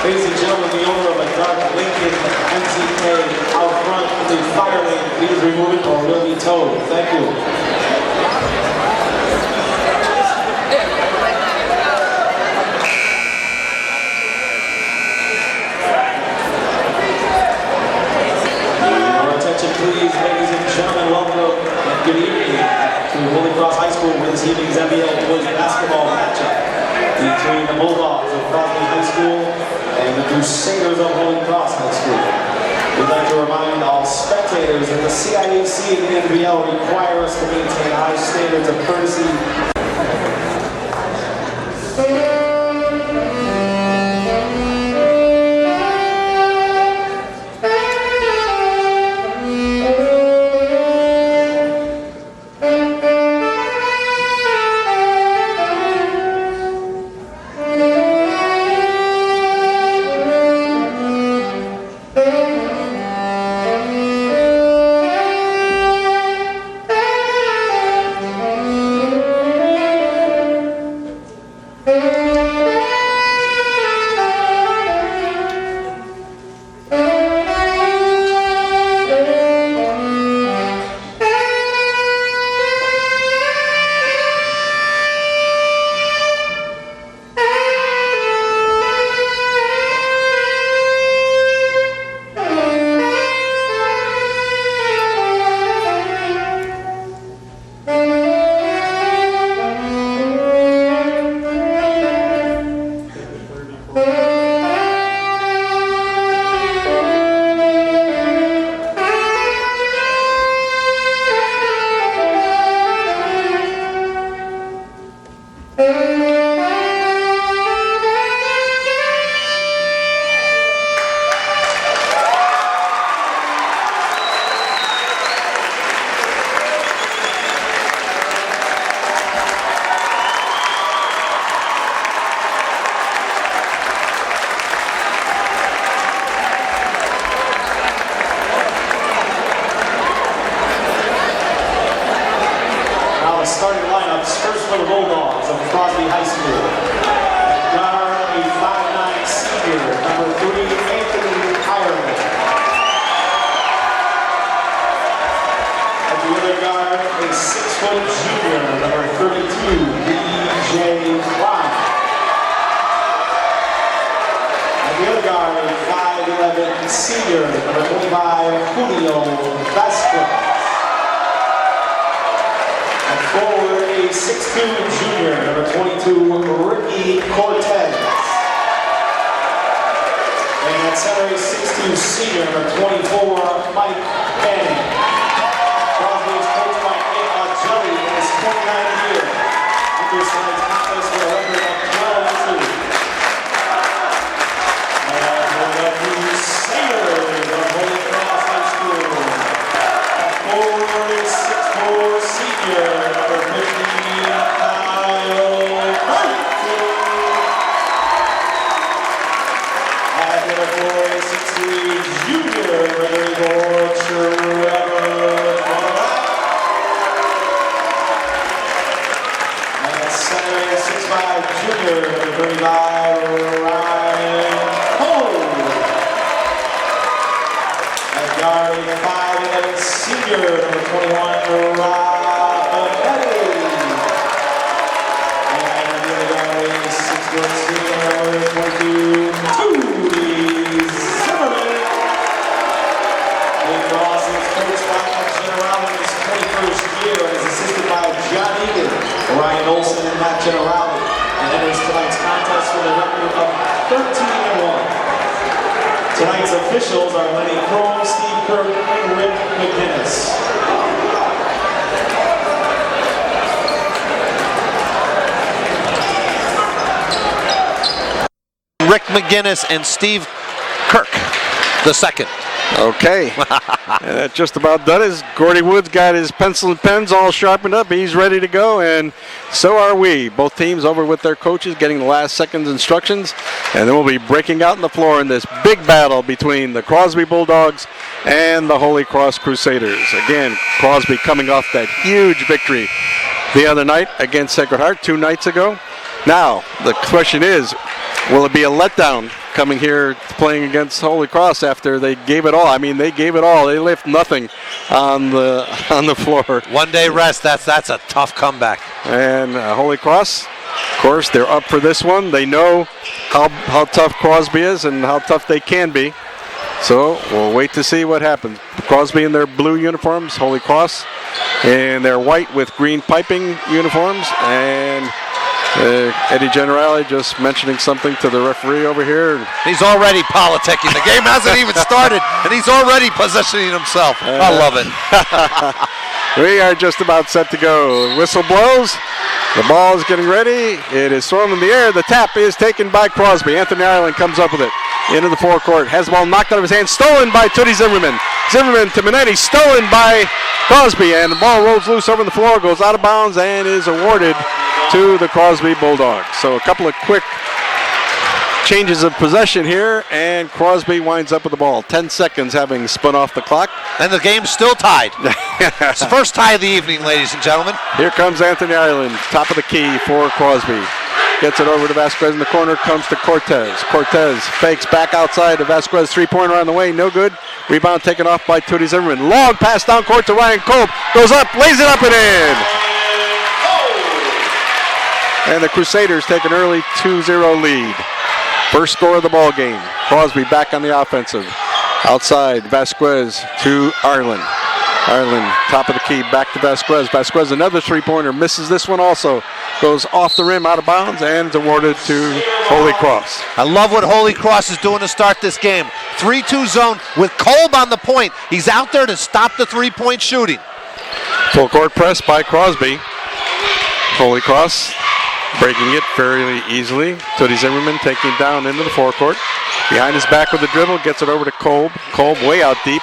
Ladies and gentlemen, the owner of a dark Lincoln MZK out front in the fire lane, please remove it or will be towed. Thank you. Your attention please, ladies and gentlemen, welcome and good evening to Holy Cross High School for this evening's N.V.L boys basketball matchup between the Bulldogs of Crosby High School and the Crusaders of Holy Cross High School. We'd like to remind all spectators that the CIAC and the N.V.L require us to maintain high standards of courtesy. Starting lineups, first for the Bulldogs of Crosby High School. Guard, a 5'9" senior, number 3, Anthony Ireland. At the other guard, a 6-foot junior, number 32, B.J. Klein. At the other guard, a 5'11" senior, number 25, Julio Vasquez. Forward, a 6'2" junior, number 22, Ricky Cortez. And at center, a 6'2" senior, number 24, Mike Penning. Crosby is coached by N.V.L Jelly in his 29th year. Enters tonight's contest with a record of 12-2. And for the Crusaders of Holy Cross High School, forward, a 6'4" senior, Tonight's officials are Lenny Crone, Steve Kirk, and Rick McGinnis. Rick McGinnis and Steve Kirk, the second. Okay, and that just about done it. Gordy Woods got his pencil and pens all sharpened up. He's ready to go, and so are we. Both teams over with their coaches getting the last second's instructions, and then we'll be breaking out on the floor in this big battle between the Crosby Bulldogs and the Holy Cross Crusaders. Again, Crosby coming off that huge victory the other night against Sacred Heart 2 nights ago. Now, the question is, will it be a letdown coming here playing against Holy Cross after they gave it all. I mean, they gave it all. They left nothing on the floor. 1 day rest. That's a tough comeback. And Holy Cross, of course, they're up for this one. They know how tough Crosby is and how tough they can be. So we'll wait to see what happens. Crosby in their blue uniforms, Holy Cross in their white with green piping uniforms, and Eddie Generale just mentioning something to the referee over here. He's already politicking. The game hasn't even started, and he's already positioning himself. I love it. We are just about set to go. Whistle blows. The ball is getting ready. It is thrown in the air. The tap is taken by Crosby. Anthony Ireland comes up with it into the forecourt. Has the ball knocked out of his hand. Stolen by Tootie Zimmerman. Zimmerman to Minetti. Stolen by Crosby. And the ball rolls loose over the floor. Goes out of bounds and is awarded to the Crosby Bulldogs. So a couple of quick changes of possession here, and Crosby winds up with the ball. 10 seconds having spun off the clock. And the game's still tied. It's the first tie of the evening, ladies and gentlemen. Here comes Anthony Ireland, top of the key for Crosby. Gets it over to Vasquez in the corner, comes to Cortez. Cortez fakes back outside to Vasquez, three-pointer on the way, no good. Rebound taken off by Tootie Zimmerman. Long pass down court to Ryan Kolb. Goes up, lays it up and in. And the Crusaders take an early 2-0 lead. First score of the ball game. Crosby back on the offensive. Outside, Vasquez to Ireland. Ireland, top of the key, back to Vasquez. Vasquez, another three-pointer, misses this one also. Goes off the rim, out of bounds, and is awarded to Holy Cross. I love what Holy Cross is doing to start this game. 3-2 zone with Kolb on the point. He's out there to stop the three-point shooting. Full court press by Crosby. Holy Cross breaking it fairly easily. Tootie Zimmerman taking it down into the forecourt. Behind his back with the dribble, gets it over to Kolb. Kolb way out deep.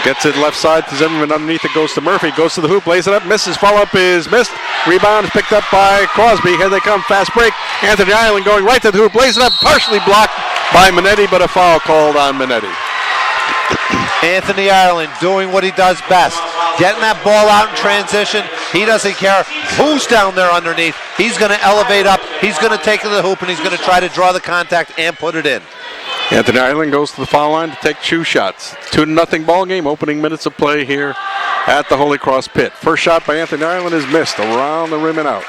Gets it left side to Zimmerman underneath. It goes to Murphy. Goes to the hoop, lays it up, misses. Follow-up is missed. Rebound is picked up by Crosby. Here they come, fast break. Anthony Ireland going right to the hoop, lays it up, partially blocked by Minetti, but a foul called on Minetti. Anthony Ireland doing what he does best. Getting that ball out in transition. He doesn't care who's down there underneath. He's going to elevate up. He's going to take it to the hoop, and he's going to try to draw the contact and put it in. Anthony Ireland goes to the foul line to take two shots. 2-0 ball game, opening minutes of play here at the Holy Cross pit. First shot by Anthony Ireland is missed around the rim and out.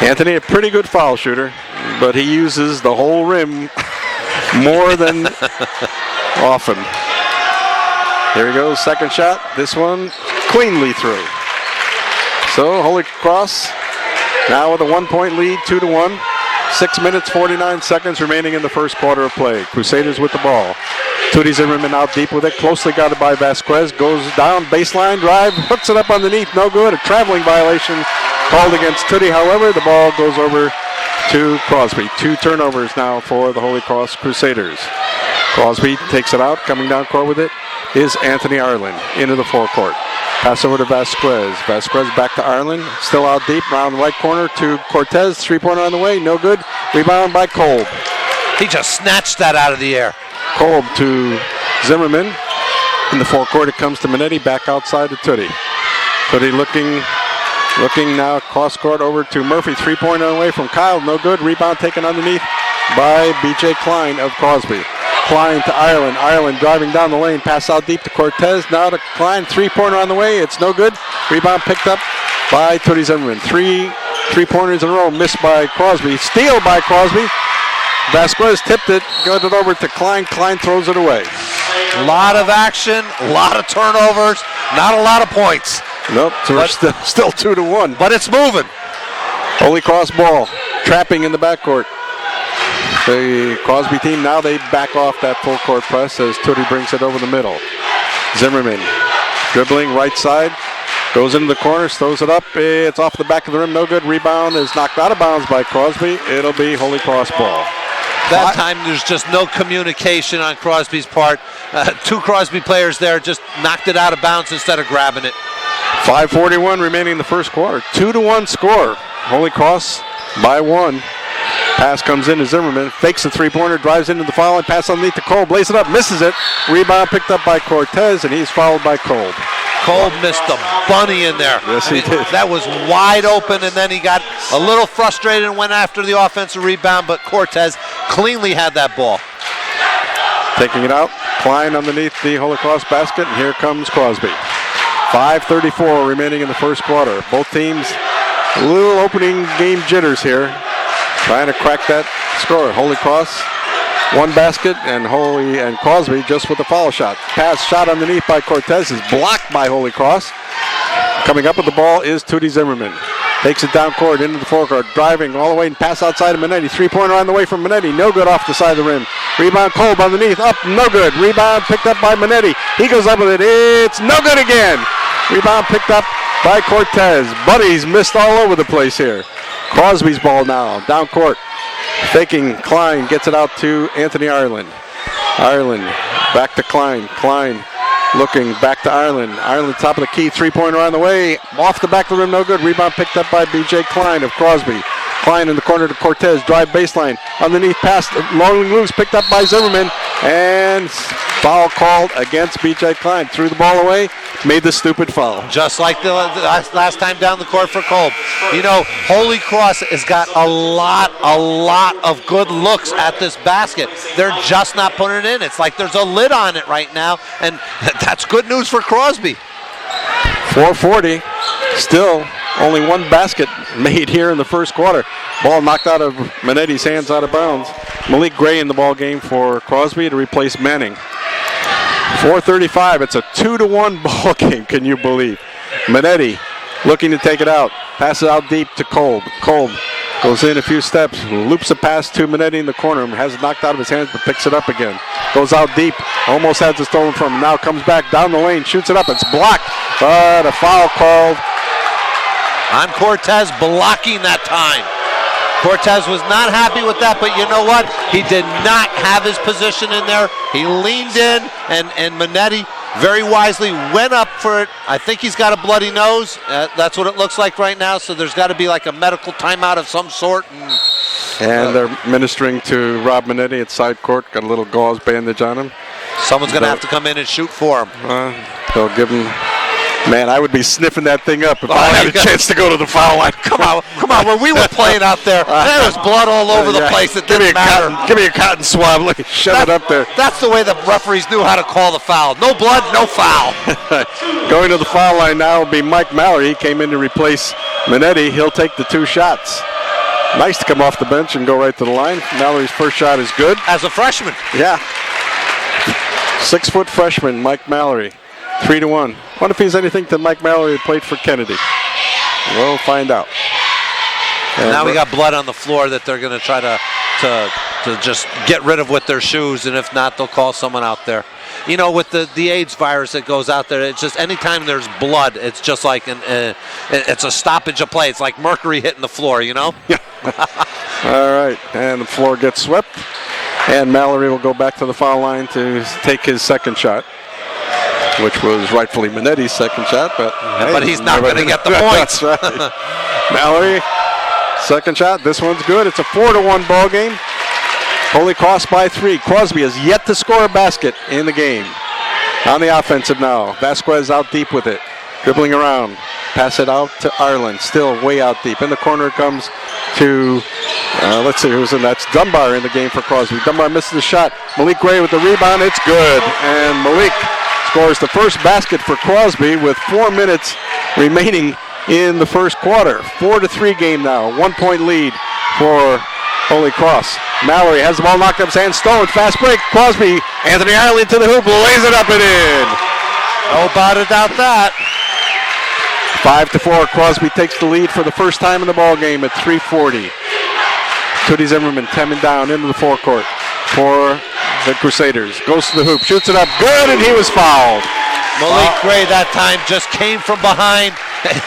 Anthony, a pretty good foul shooter, but he uses the whole rim more than often. Here he goes, second shot. This one cleanly through. So Holy Cross now with a 1-point lead, 2-1. 6 minutes, 49 seconds remaining in the first quarter of play. Crusaders with the ball. Tootie Zimmerman out deep with it. Closely guarded by Vasquez. Goes down, baseline drive. Hooks it up underneath. No good. A traveling violation called against Tootie. However, the ball goes over to Crosby. 2 turnovers now for the Holy Cross Crusaders. Crosby takes it out. Coming down court with it is Anthony Ireland into the forecourt. Pass over to Vasquez. Vasquez back to Ireland. Still out deep. Around the right corner to Cortez. Three-pointer on the way. No good. Rebound by Kolb. He just snatched that out of the air. Kolb to Zimmerman. In the forecourt it comes to Minetti. Back outside to Tootie. Tootie looking now cross court over to Murphy. Three-pointer on the way from Kyle. No good. Rebound taken underneath by B.J. Klein of Crosby. Klein to Ireland. Ireland driving down the lane. Pass out deep to Cortez. Now to Klein. Three-pointer on the way. It's no good. Rebound picked up by Tootie Zimmerman. Three-pointers in a row missed by Crosby. Steal by Crosby. Vasquez tipped it. Got it over to Klein. Klein throws it away. A lot of action. A lot of turnovers. Not a lot of points. Nope. So we're still 2-1. But it's moving. Holy Cross ball. Trapping in the backcourt. The Crosby team, now they back off that full court press as Tootie brings it over the middle. Zimmerman dribbling right side, goes into the corner, throws it up. It's off the back of the rim, no good. Rebound is knocked out of bounds by Crosby. It'll be Holy Cross ball. That time there's just no communication on Crosby's part. 2 Crosby players there just knocked it out of bounds instead of grabbing it. 5:41 remaining in the first quarter. 2-1 score. Holy Cross by 1. Pass comes in to Zimmerman, fakes a three-pointer, drives into the foul line, pass underneath to Kolb, lays it up, misses it. Rebound picked up by Cortez, and he's fouled by Kolb. Cole missed a bunny in there. Yes, he did. That was wide open, and then he got a little frustrated and went after the offensive rebound, but Cortez cleanly had that ball. Taking it out, Klein underneath the Holy Cross basket, and here comes Crosby. 5:34 remaining in the first quarter. Both teams a little opening game jitters here, trying to crack that score. Holy Cross, one basket, and Crosby just with a foul shot. Pass shot underneath by Cortez is blocked by Holy Cross. Coming up with the ball is Tootie Zimmerman. Takes it down court into the forecourt, driving all the way and pass outside of Minetti. Three-pointer on the way from Minetti, no good off the side of the rim. Rebound Kolb underneath, up, no good. Rebound picked up by Minetti. He goes up with it, it's no good again. Rebound picked up by Cortez. Buddies missed all over the place here. Crosby's ball now, down court. Faking, Klein gets it out to Anthony Ireland. Ireland back to Klein. Klein looking back to Ireland. Ireland top of the key, three-pointer on the way. Off the back of the rim, no good. Rebound picked up by B.J. Klein of Crosby. Klein in the corner to Cortez, drive baseline. Underneath pass, long loose, picked up by Zimmerman. And foul called against B.J. Klein. Threw the ball away, made the stupid foul. Just like the last time down the court for Kolb. You know, Holy Cross has got a lot of good looks at this basket. They're just not putting it in. It's like there's a lid on it right now, and that's good news for Crosby. 4:40, still only one basket made here in the first quarter. Ball knocked out of Minetti's hands out of bounds. Malik Gray in the ball game for Crosby to replace Manning. 4:35, it's a 2-1 ball game, can you believe? Minetti looking to take it out. Pass it out deep to Kolb. Kolb goes in a few steps, loops a pass to Minetti in the corner, has it knocked out of his hands, but picks it up again. Goes out deep, almost has it stolen from him. Now comes back down the lane, shoots it up, it's blocked, but a foul called on Cortez, blocking that time. Cortez was not happy with that, but you know what? He did not have his position in there. He leaned in, and Minetti very wisely went up for it. I think he's got a bloody nose. That's what it looks like right now, so there's got to be like a medical timeout of some sort. And they're ministering to Rob Minetti at side court. Got a little gauze bandage on him. Someone's going to have to come in and shoot for him. They'll give him... Man, I would be sniffing that thing up if I had a chance to go to the foul line. Come on. When we were playing out there was blood all over the place. It didn't matter. Give me a cotton swab. Look, shove it up there. That's the way the referees knew how to call the foul. No blood, no foul. Going to the foul line now will be Mike Mallory. He came in to replace Minetti. He'll take the two shots. Nice to come off the bench and go right to the line. Mallory's first shot is good. As a freshman. Yeah. 6-foot freshman, Mike Mallory. 3-1. Wonder if he's anything to Mike Mallory that played for Kennedy. We'll find out. And now we got blood on the floor that they're going to try to just get rid of with their shoes, and if not, they'll call someone out there. You know, with the AIDS virus that goes out there, it's just anytime there's blood, it's just like it's a stoppage of play. It's like mercury hitting the floor, you know? Yeah. All right, and the floor gets swept, and Mallory will go back to the foul line to take his second shot, which was rightfully Minetti's second shot, but he's not going to get the points. That's right. Mallory, second shot. This one's good. It's a 4-1 ball game. Holy Cross by 3. Crosby has yet to score a basket in the game. On the offensive now. Vasquez out deep with it. Dribbling around. Pass it out to Ireland. Still way out deep. In the corner it comes to, let's see who's in. That's Dunbar in the game for Crosby. Dunbar misses the shot. Malik Gray with the rebound. It's good. And Malik scores the first basket for Crosby with 4 minutes remaining in the first quarter. 4-3 game now. 1 point lead for Holy Cross. Mallory has the ball knocked out of his hand. Stolen. Fast break. Crosby. Anthony Ireland to the hoop. Lays it up and in. Nobody doubt that. 5-4. Crosby takes the lead for the first time in the ball game at 3:40. Tootie Zimmerman coming down into the forecourt for the Crusaders. Goes to the hoop. Shoots it up. Good, and he was fouled. Malik Gray that time just came from behind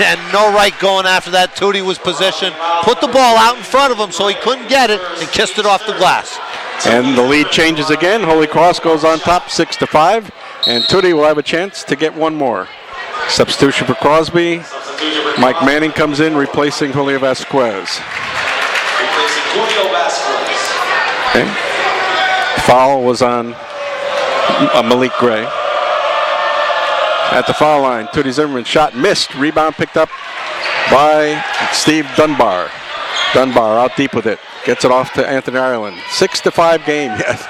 and no right going after that. Tootie was positioned, put the ball out in front of him so he couldn't get it, and kissed it off the glass. And the lead changes again. Holy Cross goes on top 6-5, and Tootie will have a chance to get one more. Substitution for Crosby. Mike Manning comes in replacing Julio Vasquez. Okay. Foul was on Malik Gray. at the foul line. Tootie Zimmerman shot missed. Rebound picked up by Steve Dunbar. Dunbar out deep with it. Gets it off to Anthony Ireland. 6-5 game yet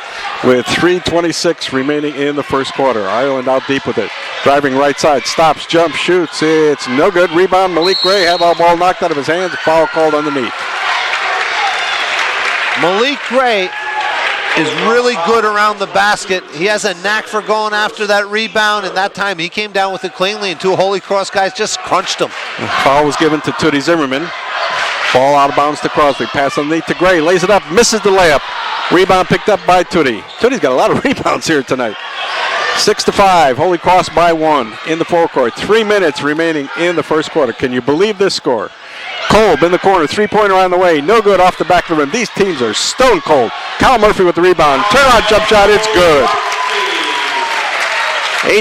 with 3:26 remaining in the first quarter. Ireland out deep with it. Driving right side. Stops, jumps, shoots. It's no good. Rebound. Malik Gray had the ball knocked out of his hands. Foul called underneath. Malik Gray is really good around the basket. He has a knack for going after that rebound, and that time he came down with it cleanly, and two Holy Cross guys just crunched him. The foul was given to Tootie Zimmerman. Ball out of bounds to Crosby. Pass underneath to Gray. Lays it up. Misses the layup. Rebound picked up by Tootie. Tootie's got a lot of rebounds here tonight. 6-5. Holy Cross by 1 in the forecourt. 3 minutes remaining in the first quarter. Can you believe this score? Kolb in the corner. Three-pointer on the way. No good off the back of the rim. These teams are stone cold. Kyle Murphy with the rebound. Turnaround jump shot. It's good.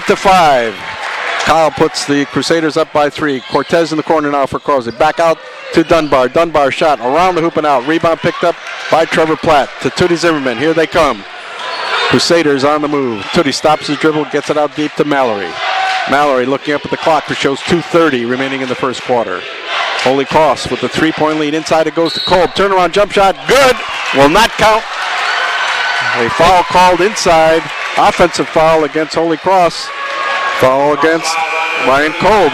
8-5. Kyle puts the Crusaders up by 3. Cortez in the corner now for Crosby. Back out to Dunbar. Dunbar shot around the hoop and out. Rebound picked up by Trevor Platt to Tootie Zimmerman. Here they come. Crusaders on the move. Tootie stops his dribble, gets it out deep to Mallory. Mallory looking up at the clock, which shows 2:30 remaining in the first quarter. Holy Cross with the 3-point lead. Inside it goes to Kolb. Turnaround jump shot. Good. Will not count. A foul called inside. Offensive foul against Holy Cross. Foul against Ryan Kolb.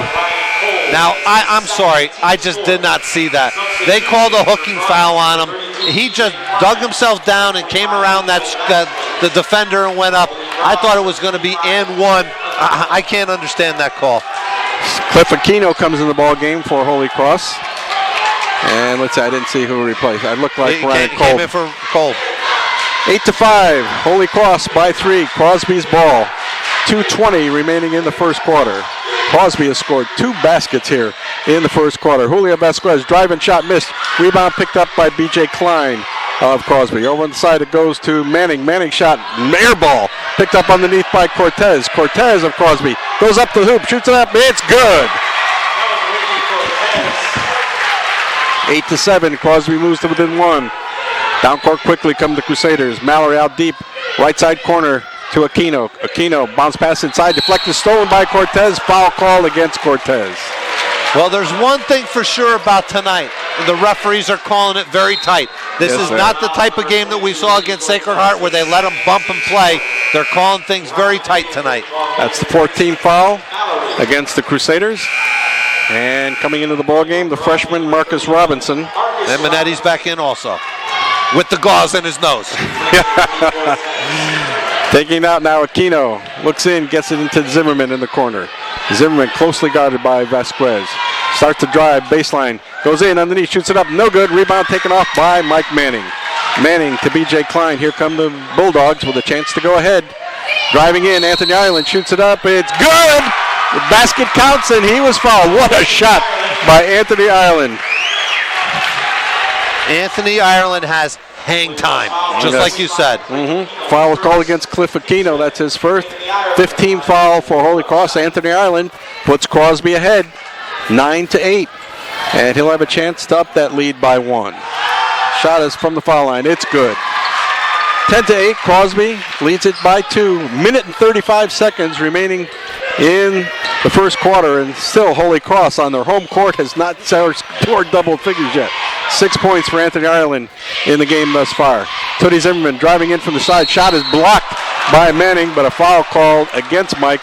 Now, I'm sorry. I just did not see that. They called a hooking foul on him. He just dug himself down and came around the defender and went up. I thought it was going to be and one. I can't understand that call. Cliff Aquino comes in the ball game for Holy Cross. And let's see, I didn't see who replaced. I looked like Ryan Kolb. Came in for Kolb. 8-5. Holy Cross by 3. Crosby's ball. 2:20 remaining in the first quarter. Crosby has scored 2 baskets here in the first quarter. Julio Vasquez driving shot missed. Rebound picked up by B.J. Klein of Crosby. Over on the side it goes to Manning. Manning shot air ball picked up underneath by Cortez. Cortez of Crosby goes up the hoop, shoots it up. It's good. 8-7. Crosby moves to within 1. Down court quickly come the Crusaders. Mallory out deep. Right side corner to Aquino. Aquino bounce pass inside. Deflected, stolen by Cortez. Foul call against Cortez. Well, there's one thing for sure about tonight. The referees are calling it very tight. This is not the type of game that we saw against Sacred Heart where they let them bump and play. They're calling things very tight tonight. That's the 14th foul against the Crusaders. And coming into the ball game, the freshman Marcus Robinson. And Minetti's back in also with the gauze in his nose. Taking out now Aquino. Looks in, gets it into Zimmerman in the corner. Zimmerman closely guarded by Vasquez. Starts to drive, baseline. Goes in, underneath, shoots it up. No good. Rebound taken off by Mike Manning. Manning to B.J. Klein. Here come the Bulldogs with a chance to go ahead. Driving in, Anthony Ireland shoots it up. It's good! The basket counts, and he was fouled. What a shot by Anthony Ireland. Anthony Ireland has hang time, just like you said. Foul was called against Cliff Aquino. That's his first. 15 foul for Holy Cross. Anthony Ireland puts Crosby ahead, 9-8. And he'll have a chance to up that lead by 1. Shot is from the foul line. It's good. 10-8. Crosby leads it by 2. Minute and 35 seconds remaining in the first quarter, and still Holy Cross on their home court has not scored double figures yet. 6 points for Anthony Ireland in the game thus far. Tootie Zimmerman driving in from the side. Shot is blocked by Manning, but a foul called against Mike.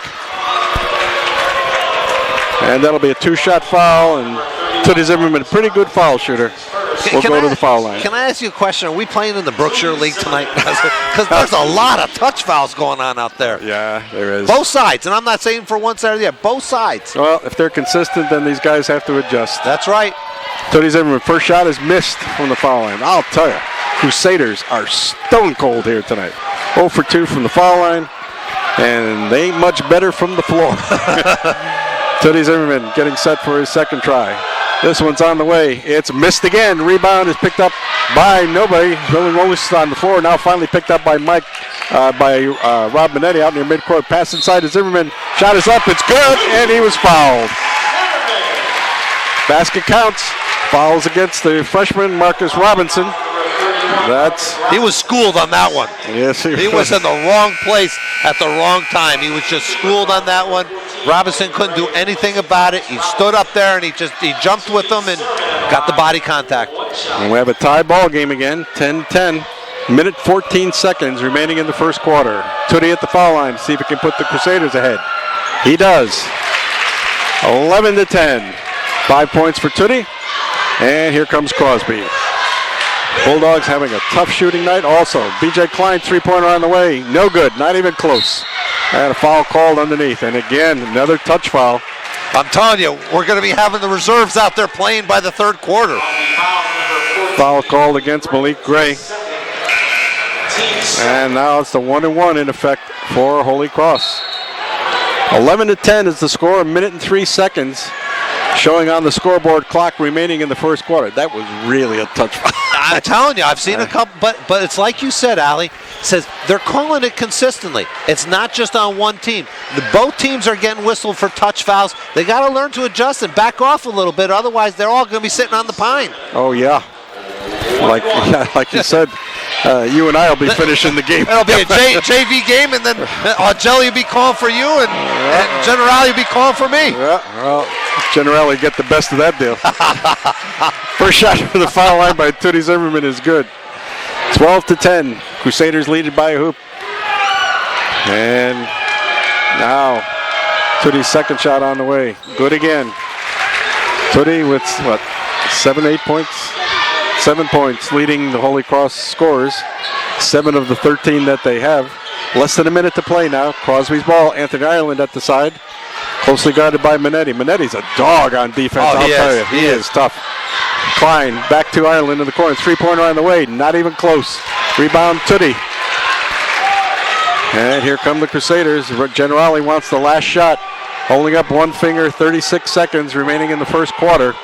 And that'll be a 2-shot foul, and Tootie Zimmerman, a pretty good foul shooter, will go to the foul line. Can I ask you a question? Are we playing in the Brookshire League tonight? Because there's a lot of touch fouls going on out there. Yeah, there is. Both sides, and I'm not saying for one side or the other. Both sides. Well, if they're consistent, then these guys have to adjust. That's right. Tootie Zimmerman, first shot is missed from the foul line. I'll tell you, Crusaders are stone cold here tonight. 0 for 2 from the foul line, and they ain't much better from the floor. Tootie Zimmerman getting set for his second try. This one's on the way. It's missed again. Rebound is picked up by nobody. Billy Rose on the floor. Now finally picked up by Rob Minetti out near midcourt. Pass inside to Zimmerman. Shot is up. It's good, and he was fouled. Basket counts. Fouls against the freshman Marcus Robinson. He was schooled on that one. Yes, he was in the wrong place at the wrong time. He was just schooled on that one. Robinson couldn't do anything about it. He stood up there and he jumped with them and got the body contact. And we have a tie ball game again, 10-10. Minute 14 seconds remaining in the first quarter. Tootie at the foul line to see if he can put the Crusaders ahead. He does. 11-10. 5 points for Tootie. And here comes Crosby. Bulldogs having a tough shooting night also. B.J. Klein, three-pointer on the way. No good, not even close. And a foul called underneath. And again, another touch foul. I'm telling you, we're going to be having the reserves out there playing by the third quarter. Foul called against Malik Gray. And now it's the 1-1 in effect for Holy Cross. 11-10 is the score, a minute and 3 seconds. Showing on the scoreboard clock remaining in the first quarter. That was really a touch foul. I'm telling you, I've seen a couple, but it's like you said, Ali, says they're calling it consistently. It's not just on one team. Both teams are getting whistled for touch fouls. They got to learn to adjust and back off a little bit. Otherwise, they're all going to be sitting on the pine. Oh, yeah. Like you said, you and I will be finishing the game. It'll be a JV game, and then Jelly will be calling for you, and Generali will be calling for me. Yeah, well, Generali get the best of that deal. First shot for the foul line by Tootie Zimmerman is good. 12-10. Crusaders leaded by a hoop. And now Tootie's second shot on the way. Good again. Tootie with, 7 points? 7 points, leading the Holy Cross scorers. 7 of the 13 that they have. Less than a minute to play now. Crosby's ball. Anthony Ireland at the side. Closely guarded by Minetti. Minetti's a dog on defense, I'll tell you. He is tough. Klein back to Ireland in the corner. Three-pointer on the way. Not even close. Rebound, Tootie. And here come the Crusaders. Generali wants the last shot. Holding up one finger, 36 seconds remaining in the first quarter.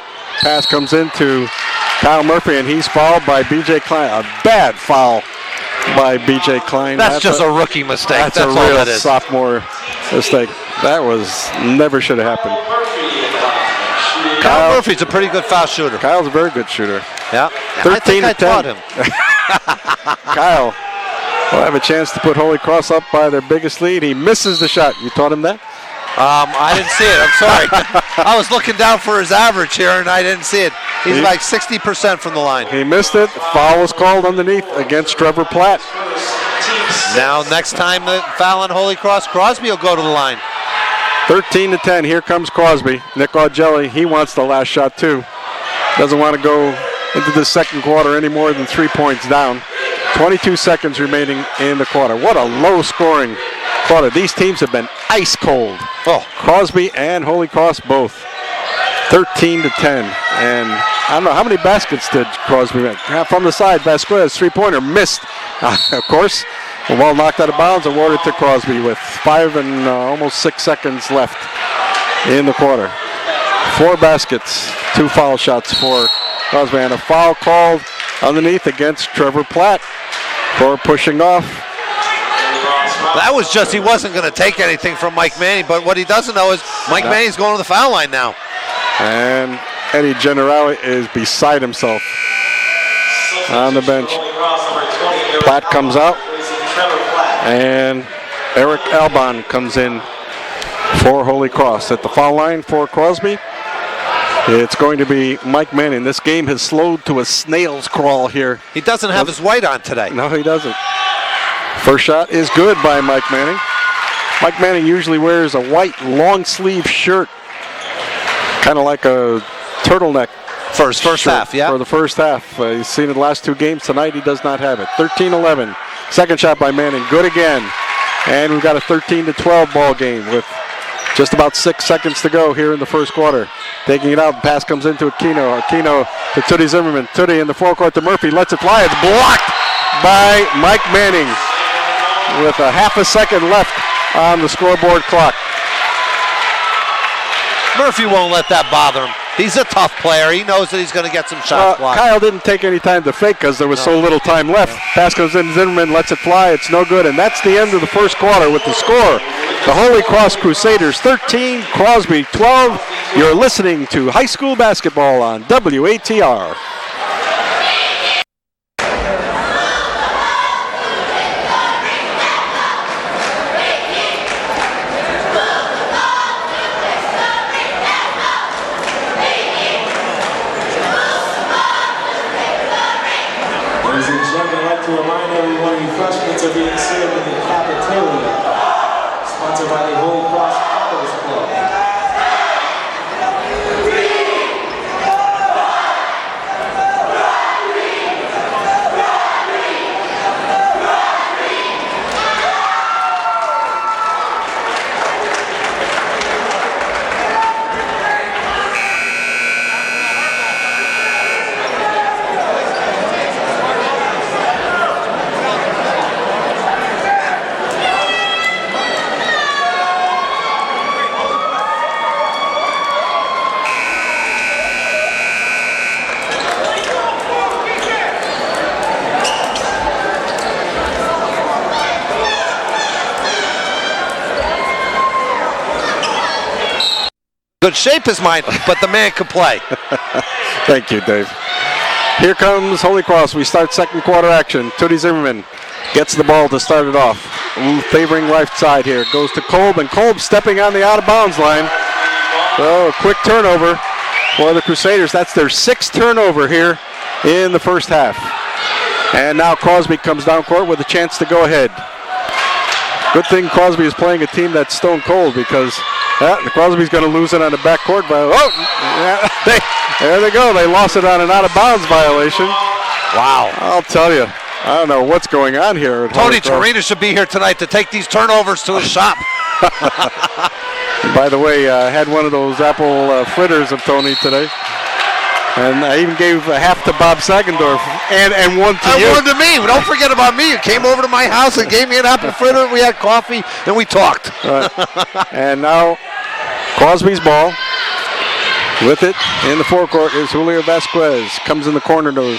Pass comes into Kyle Murphy, and he's fouled by B.J. Klein. A bad foul by B.J. Klein. That's just a rookie mistake. That's a real sophomore mistake. That never should have happened. Kyle Murphy's a pretty good foul shooter. Kyle's a very good shooter. Yeah. 13 I to 10. taught him. Kyle will have a chance to put Holy Cross up by their biggest lead. He misses the shot. You taught him that? I didn't see it. I'm sorry. I was looking down for his average here, and I didn't see it. He's like 60% from the line. He missed it. Foul was called underneath against Trevor Platt. Now, next time the foul on Holy Cross, Crosby will go to the line. 13-10. Here comes Crosby. Nick Augelli, he wants the last shot too. Doesn't want to go into the second quarter any more than 3 points down. 22 seconds remaining in the quarter. What a low-scoring quarter. These teams have been ice cold. Oh, Crosby and Holy Cross both. 13-10. And I don't know, how many baskets did Crosby make? From the side, Vasquez, three-pointer, missed. Of course, the ball knocked out of bounds, awarded to Crosby with 5 and almost 6 seconds left in the quarter. 4 baskets, 2 foul shots for Crosby, and a foul called underneath against Trevor Platt for pushing off. That was just, he wasn't going to take anything from Mike Manning, but what he doesn't know is Mike Manning's going to the foul line now. And Eddie Generali is beside himself on the bench. Platt comes out, and Eric Albon comes in for Holy Cross. At the foul line for Crosby, it's going to be Mike Manning. This game has slowed to a snail's crawl here. He doesn't have his white on today. No, he doesn't. First shot is good by Mike Manning. Mike Manning usually wears a white long sleeve shirt, kind of like a turtleneck. First half, yeah. For the first half. He's seen it the last 2 games. Tonight he does not have it. 13-11. Second shot by Manning. Good again. And we've got a 13-12 ball game with just about 6 seconds to go here in the first quarter. Taking it out. Pass comes into Aquino. Aquino to Tootie Zimmerman. Tootie in the forecourt to Murphy. Lets it fly. It's blocked by Mike Manning with a half a second left on the scoreboard clock. Murphy won't let that bother him. He's a tough player. He knows that he's going to get some shots blocked. Kyle didn't take any time to fake because there was so little time left. Pass goes in, Zimmerman lets it fly. It's no good, and that's the end of the first quarter with the score. The Holy Cross Crusaders 13, Crosby 12. You're listening to high school basketball on WATR. gentlemen, I'd like to remind everyone refreshments are being served in the cafeteria, sponsored by the Holy Cross Fathers Club. Good shape is mine, but the man can play. Thank you, Dave. Here comes Holy Cross. We start second quarter action. Tootie Zimmerman gets the ball to start it off. Favoring right side here. Goes to Kolb, and Kolb stepping on the out-of-bounds line. So a quick turnover for the Crusaders. That's their 6th turnover here in the first half. And now Crosby comes down court with a chance to go ahead. Good thing Crosby is playing a team that's stone cold, because Crosby's going to lose it on the backcourt. There they go. They lost it on an out-of-bounds violation. Wow. I'll tell you, I don't know what's going on here. Tony Torina should be here tonight to take these turnovers to his shop. By the way, I had one of those apple fritters of Tony today. And I even gave half to Bob Sagendorf and one to you. And one to me. Don't forget about me. You came over to my house and gave me an apple fritter. We had coffee and we talked. Right. And now Crosby's ball. With it in the forecourt is Julio Vasquez. Comes in the corner to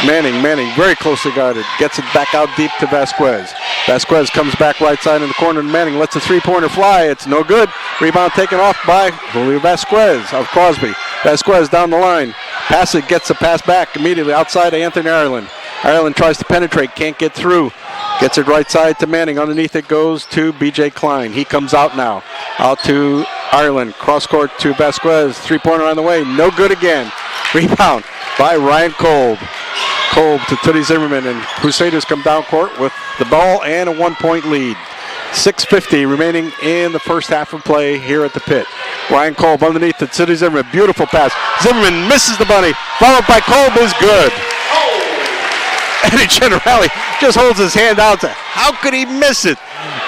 Manning. Manning very closely guarded. Gets it back out deep to Vasquez. Vasquez comes back right side in the corner to Manning. Lets a three-pointer fly. It's no good. Rebound taken off by Julio Vasquez of Crosby. Vasquez down the line. Pass it, gets the pass back immediately outside of Anthony Ireland. Ireland tries to penetrate, can't get through. Gets it right side to Manning. Underneath it goes to B.J. Klein. He comes out now. Out to Ireland. Cross court to Vasquez. Three-pointer on the way. No good again. Rebound by Ryan Kolb. Kolb to Tootie Zimmerman, and Crusaders come down court with the ball and a 1-point lead. 6:50 remaining in the first half of play here at the pit. Ryan Kolb underneath to Tootie Zimmerman. Beautiful pass. Zimmerman misses the bunny. Followed by Kolb is good. Eddie Generali just holds his hand out. How could he miss it?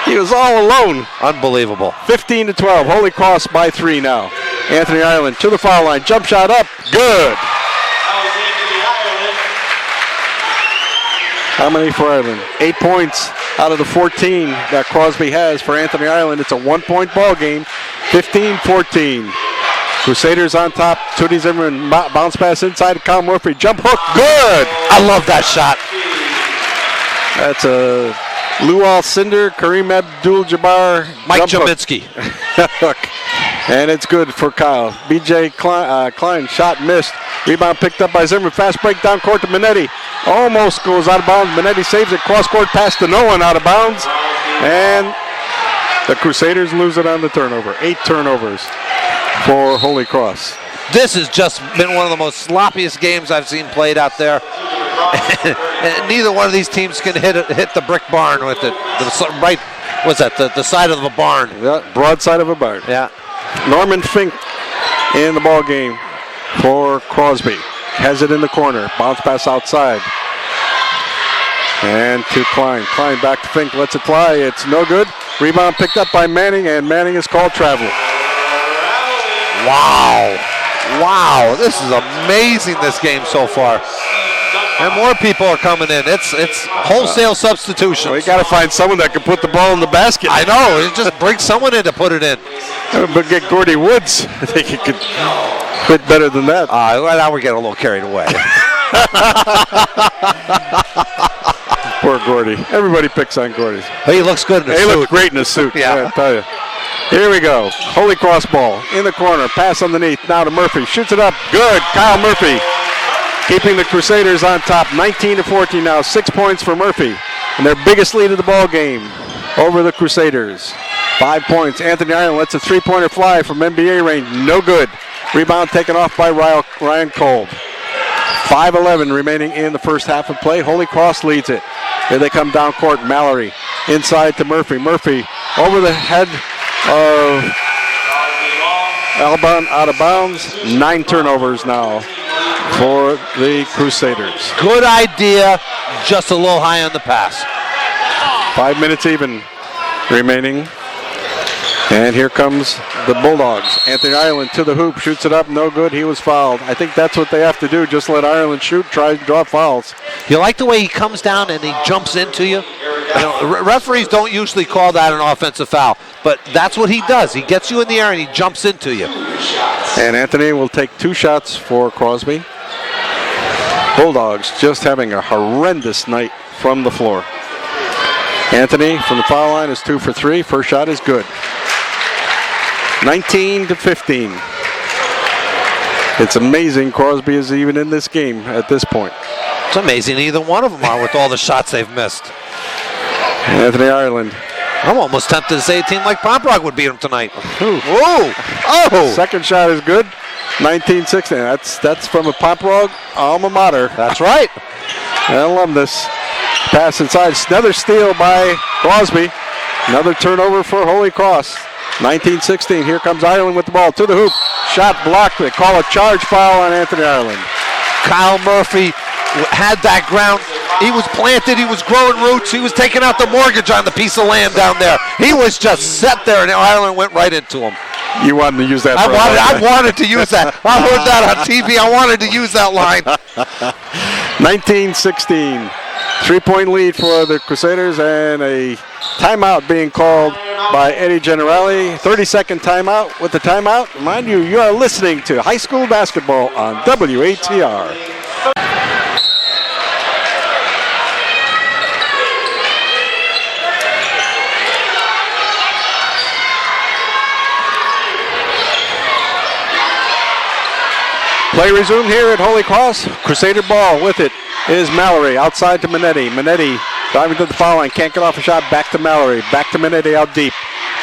He was all alone. Unbelievable. 15-12. Holy Cross by 3 now. Anthony Ireland to the foul line. Jump shot up. Good. How many for Ireland? 8 points out of the 14 that Crosby has for Anthony Ireland. It's a 1-point ball game. 15-14. Crusaders on top. Tootie Zimmerman bounce pass inside to Kyle Murphy. Jump hook. Good. I love that shot. That's a Lou Alcindor, Kareem Abdul-Jabbar. Mike Jaminski. Hook. And it's good for Kyle. B.J. Klein shot missed. Rebound picked up by Zimmerman. Fast break down court to Minetti. Almost goes out of bounds. Minetti saves it. Cross court pass to no one out of bounds. And the Crusaders lose it on the turnover. 8 turnovers for Holy Cross. This has just been one of the most sloppiest games I've seen played out there. And neither one of these teams can hit the brick barn with it. The side of the barn. Yeah, broadside of a barn. Yeah. Norman Fink in the ball game for Crosby. Has it in the corner. Bounce pass outside. And to Klein. Klein back to Fink. Lets it fly. It's no good. Rebound picked up by Manning, and Manning is called travel. Wow. Wow. This is amazing, this game so far. And more people are coming in. It's wholesale substitutions. Well, you got to find someone that can put the ball in the basket. I know. You just bring someone in to put it in. But get Gordy Woods. I think he could hit better than that. Well, now we're getting a little carried away. Poor Gordy. Everybody picks on Gordy. He looks good in a suit. He looks great in a suit. Yeah. I tell you. Here we go. Holy Cross ball in the corner. Pass underneath. Now to Murphy. Shoots it up. Good. Kyle Murphy. Keeping the Crusaders on top. 19-14 now. 6 points for Murphy. And their biggest lead of the ball game over the Crusaders. 5 points. Anthony Ireland lets a three-pointer fly from NBA range. No good. Rebound taken off by Ryan Kolb. 5:11 remaining in the first half of play. Holy Cross leads it. Here they come down court. Mallory inside to Murphy. Murphy over the head of Albon, out of bounds. 9 turnovers now for the Crusaders. Good idea, just a little high on the pass. 5 minutes even remaining. And here comes the Bulldogs. Anthony Ireland to the hoop, shoots it up, no good. He was fouled. I think that's what they have to do, just let Ireland shoot, try to draw fouls. You like the way he comes down and he jumps into you? Referees don't usually call that an offensive foul, but that's what he does. He gets you in the air and he jumps into you. And Anthony will take 2 shots for Crosby. Bulldogs just having a horrendous night from the floor. Anthony from the foul line is 2 for 3. First shot is good. 19-15. It's amazing Crosby is even in this game at this point. It's amazing either one of them are with all the shots they've missed. Anthony Ireland. I'm almost tempted to say a team like Pomprog would beat them tonight. Ooh. Whoa! Oh! Second shot is good. 19-16. That's from a Pomprog alma mater. That's right. Alumnus. Pass inside. Another steal by Crosby. Another turnover for Holy Cross. 19-16. Here comes Ireland with the ball to the hoop. Shot blocked. They call a charge foul on Anthony Ireland. Kyle Murphy had that ground. He was planted. He was growing roots. He was taking out the mortgage on the piece of land down there. He was just set there, and Ireland went right into him. You wanted to use that. I wanted to use that. I heard that on TV. I wanted to use that line. 19-16. 3-point lead for the Crusaders and a timeout being called by Eddie Generali. 30-second timeout. With the timeout, mind you, you are listening to high school basketball on WATR. Play resumed here at Holy Cross. Crusader ball with it is Mallory. Outside to Minetti. Minetti driving to the foul line. Can't get off a shot. Back to Mallory. Back to Minetti out deep.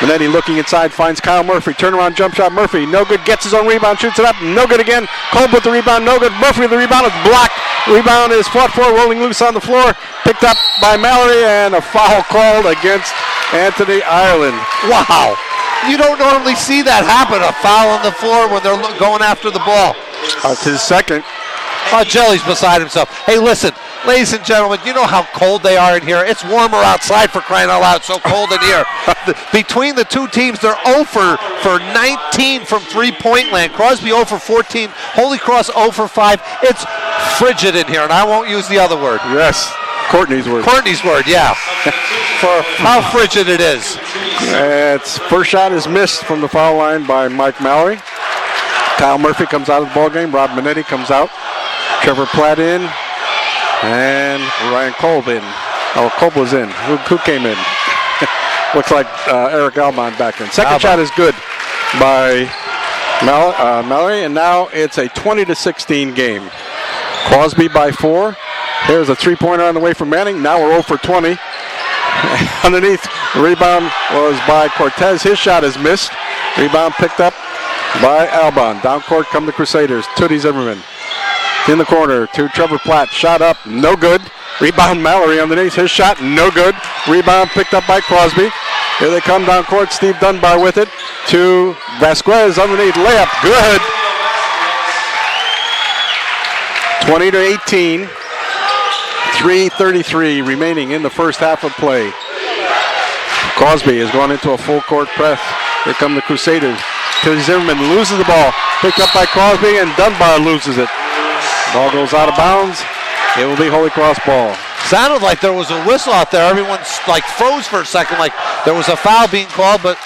Minetti looking inside. Finds Kyle Murphy. Turnaround jump shot. Murphy. No good. Gets his own rebound. Shoots it up. No good again. Kolb with the rebound. No good. Murphy with the rebound. It's blocked. Rebound is fought for. Rolling loose on the floor. Picked up by Mallory. And a foul called against Anthony Ireland. Wow. You don't normally see that happen. A foul on the floor when they're going after the ball. That's his second. Oh, Jelly's beside himself. Hey, listen, ladies and gentlemen, you know how cold they are in here. It's warmer outside, for crying out loud. It's so cold in here. Between the two teams, they're 0 for 19 from three-point land. Crosby 0 for 14. Holy Cross 0 for 5. It's frigid in here, and I won't use the other word. Yes, Courtney's word. Courtney's word, yeah. For how frigid it is. Its first shot is missed from the foul line by Mike Mallory. Kyle Murphy comes out of the ball game. Rob Minetti comes out. Trevor Platt in. And Ryan Kolb in. Oh, Kolb was in. Who came in? Looks like Eric Albon back in. Second shot is good by Mallory. And now it's a 20-16 game. Crosby by 4. Here's a three-pointer on the way from Manning. Now we're 0 for 20. Underneath, the rebound was by Cortez. His shot is missed. Rebound picked up by Albon. Down court come the Crusaders. Tootie Zimmerman in the corner to Trevor Platt. Shot up, no good. Rebound Mallory underneath. His shot, no good. Rebound picked up by Crosby. Here they come down court. Steve Dunbar with it to Vasquez underneath. Layup, good. 20-18. 3:33 remaining in the first half of play. Crosby is going into a full court press. Here come the Crusaders. Tootie Zimmerman loses the ball. Picked up by Crosby, and Dunbar loses it. Ball goes out of bounds. It will be Holy Cross ball. Sounded like there was a whistle out there. Everyone like froze for a second, like there was a foul being called, but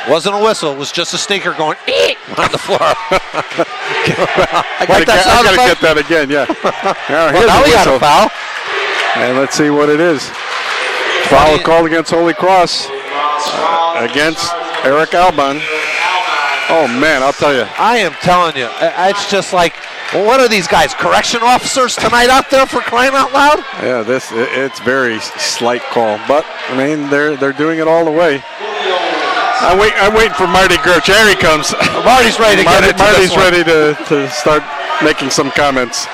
wasn't a whistle. It was just a stinker going on the floor. I gotta get that again, yeah. Now we got a foul. And let's see what it is. Foul called against Holy Cross against Eric Albon. Oh, man, I'll tell you. I am telling you, it's just like, well, what are these guys, correction officers tonight out there for crying out loud? Yeah, it's very slight call, but I mean they're doing it all the way. I'm waiting for Marty Gertz. Here he comes. Marty's ready to get into Marty's this one. ready to start making some comments.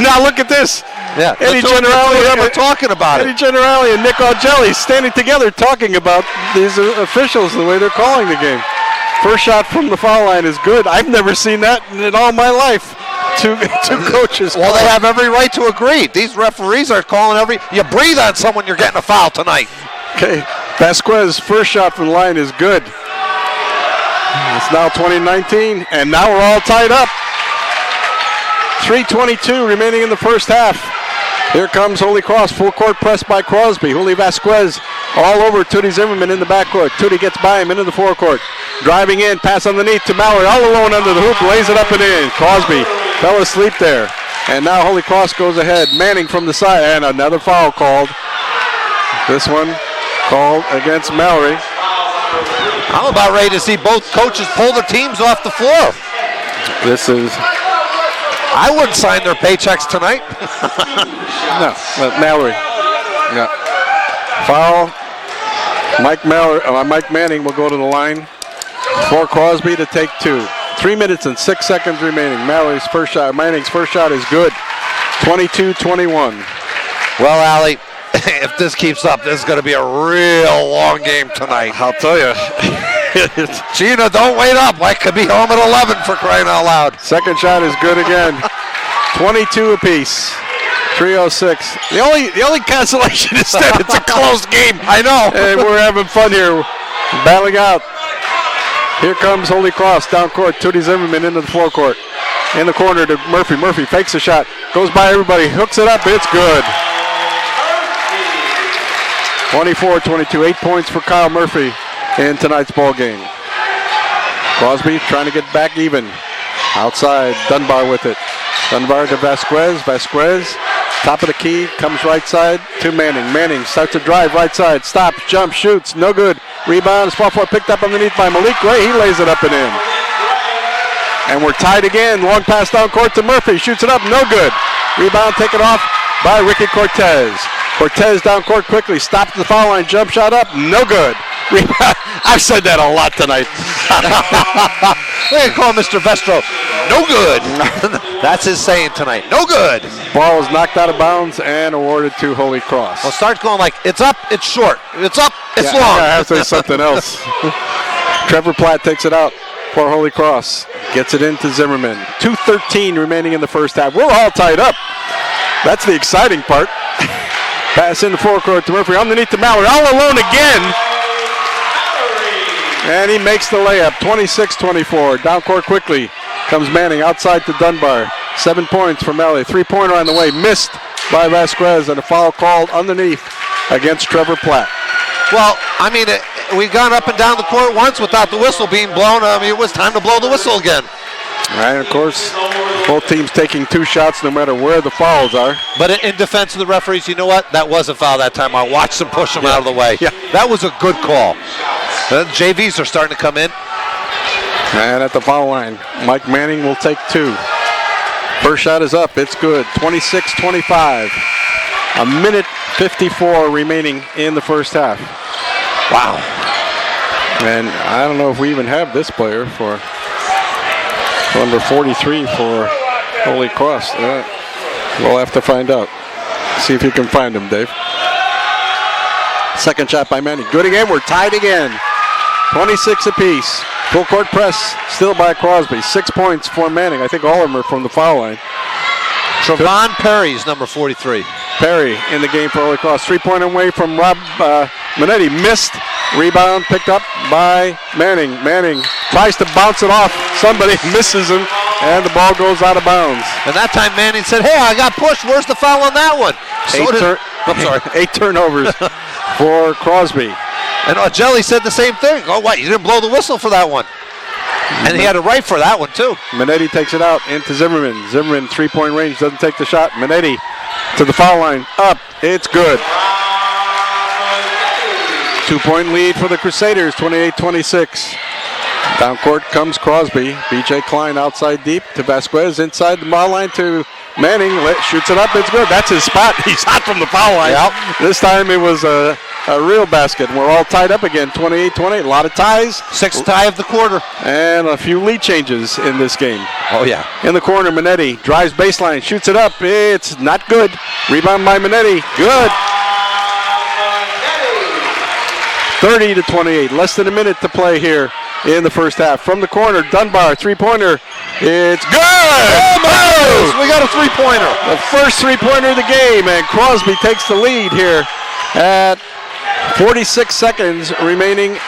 Now look at this. Yeah, Eddie the two Generali, of them are talking about Eddie it. Generali and Nick Augelli standing together talking about these officials, the way they're calling the game. First shot from the foul line is good. I've never seen that in all my life. Two coaches. Well, they have every right to agree. These referees are calling you breathe on someone, you're getting a foul tonight. Okay, Vasquez, first shot from the line is good. It's now 2019, and now we're all tied up. 3:22 remaining in the first half. Here comes Holy Cross, full court press by Crosby. Julio Vasquez all over Tootie Zimmerman in the backcourt. Tootie gets by him into the forecourt. Driving in, pass underneath to Mallory, all alone under the hoop, lays it up and in. Crosby fell asleep there. And now Holy Cross goes ahead. Manning from the side, and another foul called. This one called against Mallory. I'm about ready to see both coaches pull their teams off the floor. This is... I wouldn't sign their paychecks tonight. No, Mallory. Yeah. Foul. Mike Manning will go to the line for Crosby to take two. 3 minutes and 6 seconds remaining. Manning's first shot is good. 22-21. Well, Allie, if this keeps up, this is going to be a real long game tonight. I'll tell you. Gina, don't wait up. I could be home at 11 for crying out loud. Second shot is good again. 22 apiece. 3:06. The only consolation is that it's a close game. I know. And we're having fun here. Battling out. Here comes Holy Cross down court. Tootie Zimmerman into the floor court. In the corner to Murphy. Murphy fakes a shot. Goes by everybody. Hooks it up. It's good. 24-22. 8 points for Kyle Murphy in tonight's ball game. Crosby trying to get back even. Outside, Dunbar with it. Dunbar to Vasquez. Vasquez, top of the key, comes right side to Manning. Manning starts to drive right side. Stops, jumps, shoots, no good. Rebound, small forward picked up underneath by Malik Gray. He lays it up and in. And we're tied again. Long pass down court to Murphy. Shoots it up, no good. Rebound taken off by Ricky Cortez. Cortez down court quickly. Stops the foul line. Jump shot up, no good. I've said that a lot tonight. They call Mr. Vestro, no good. That's his saying tonight, no good. Ball is knocked out of bounds and awarded to Holy Cross. Well, start going like, it's up, it's short. It's up, it's long. I have to say something else. Trevor Platt takes it out for Holy Cross. Gets it into Zimmerman. 2:13 remaining in the first half. We're all tied up. That's the exciting part. Pass in the forecourt to Murphy. Underneath to Mallory. All alone again. And he makes the layup. 26-24. Down court quickly. Comes Manning outside to Dunbar. 7 points for Mallory. 3-pointer on the way. Missed by Vasquez. And a foul called underneath against Trevor Platt. Well, I mean, we've gone up and down the court once without the whistle being blown. I mean, it was time to blow the whistle again. And of course, both teams taking 2 shots no matter where the fouls are. But in defense of the referees, you know what? That was a foul that time. I watched them push them out of the way. Yeah. That was a good call. The JVs are starting to come in. And at the foul line, Mike Manning will take 2. First shot is up. It's good. 26-25. A minute 54 remaining in the first half. Wow. And I don't know if we even have this player for number 43 for Holy Cross. We'll have to find out. See if you can find him, Dave. Second shot by Manning. Good again. We're tied again. 26 apiece. Full court press still by Crosby. 6 points for Manning. I think all of them are from the foul line. Trevon Perry's number 43. Perry in the game for Holy Cross. 3-point away from Rob Minetti. Missed. Rebound picked up by Manning. Manning tries to bounce it off. Somebody misses him, and the ball goes out of bounds. And that time Manning said, hey, I got pushed. Where's the foul on that one? I'm sorry. 8 turnovers for Crosby. And Jelly said the same thing. Oh, what? You didn't blow the whistle for that one. And he had a right for that one, too. Minetti takes it out into Zimmerman. Zimmerman, 3-point range, doesn't take the shot. Minetti to the foul line. Up. It's good. 2-point lead for the Crusaders, 28-26. Down court comes Crosby. B.J. Klein outside deep to Vasquez. Inside the foul line to Manning. Shoots it up. It's good. That's his spot. He's hot from the foul line. Yep. This time it was a real basket. We're all tied up again, 28-28. A lot of ties. Sixth tie of the quarter. And a few lead changes in this game. Oh, yeah. In the corner, Minetti drives baseline, shoots it up. It's not good. Rebound by Minetti. Good. 30-28. Less than a minute to play here in the first half. From the corner, Dunbar, three-pointer. It's good! Oh, we got a three-pointer. The first three-pointer of the game, and Crosby takes the lead here at 46 seconds remaining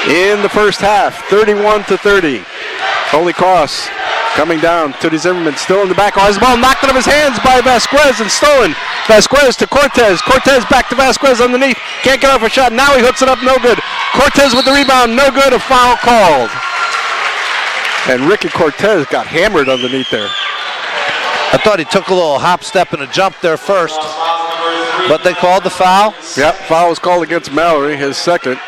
in the first half. 31-30. Holy Cross coming down. Tootie Zimmerman still in the back. Oh, his ball knocked out of his hands by Vasquez and stolen. Vasquez to Cortez. Cortez back to Vasquez underneath. Can't get off a shot. Now he hooks it up. No good. Cortez with the rebound. No good. A foul called. And Ricky Cortez got hammered underneath there. I thought he took a little hop, step, and a jump there first. But they called the foul. Yep, foul was called against Mallory, his second.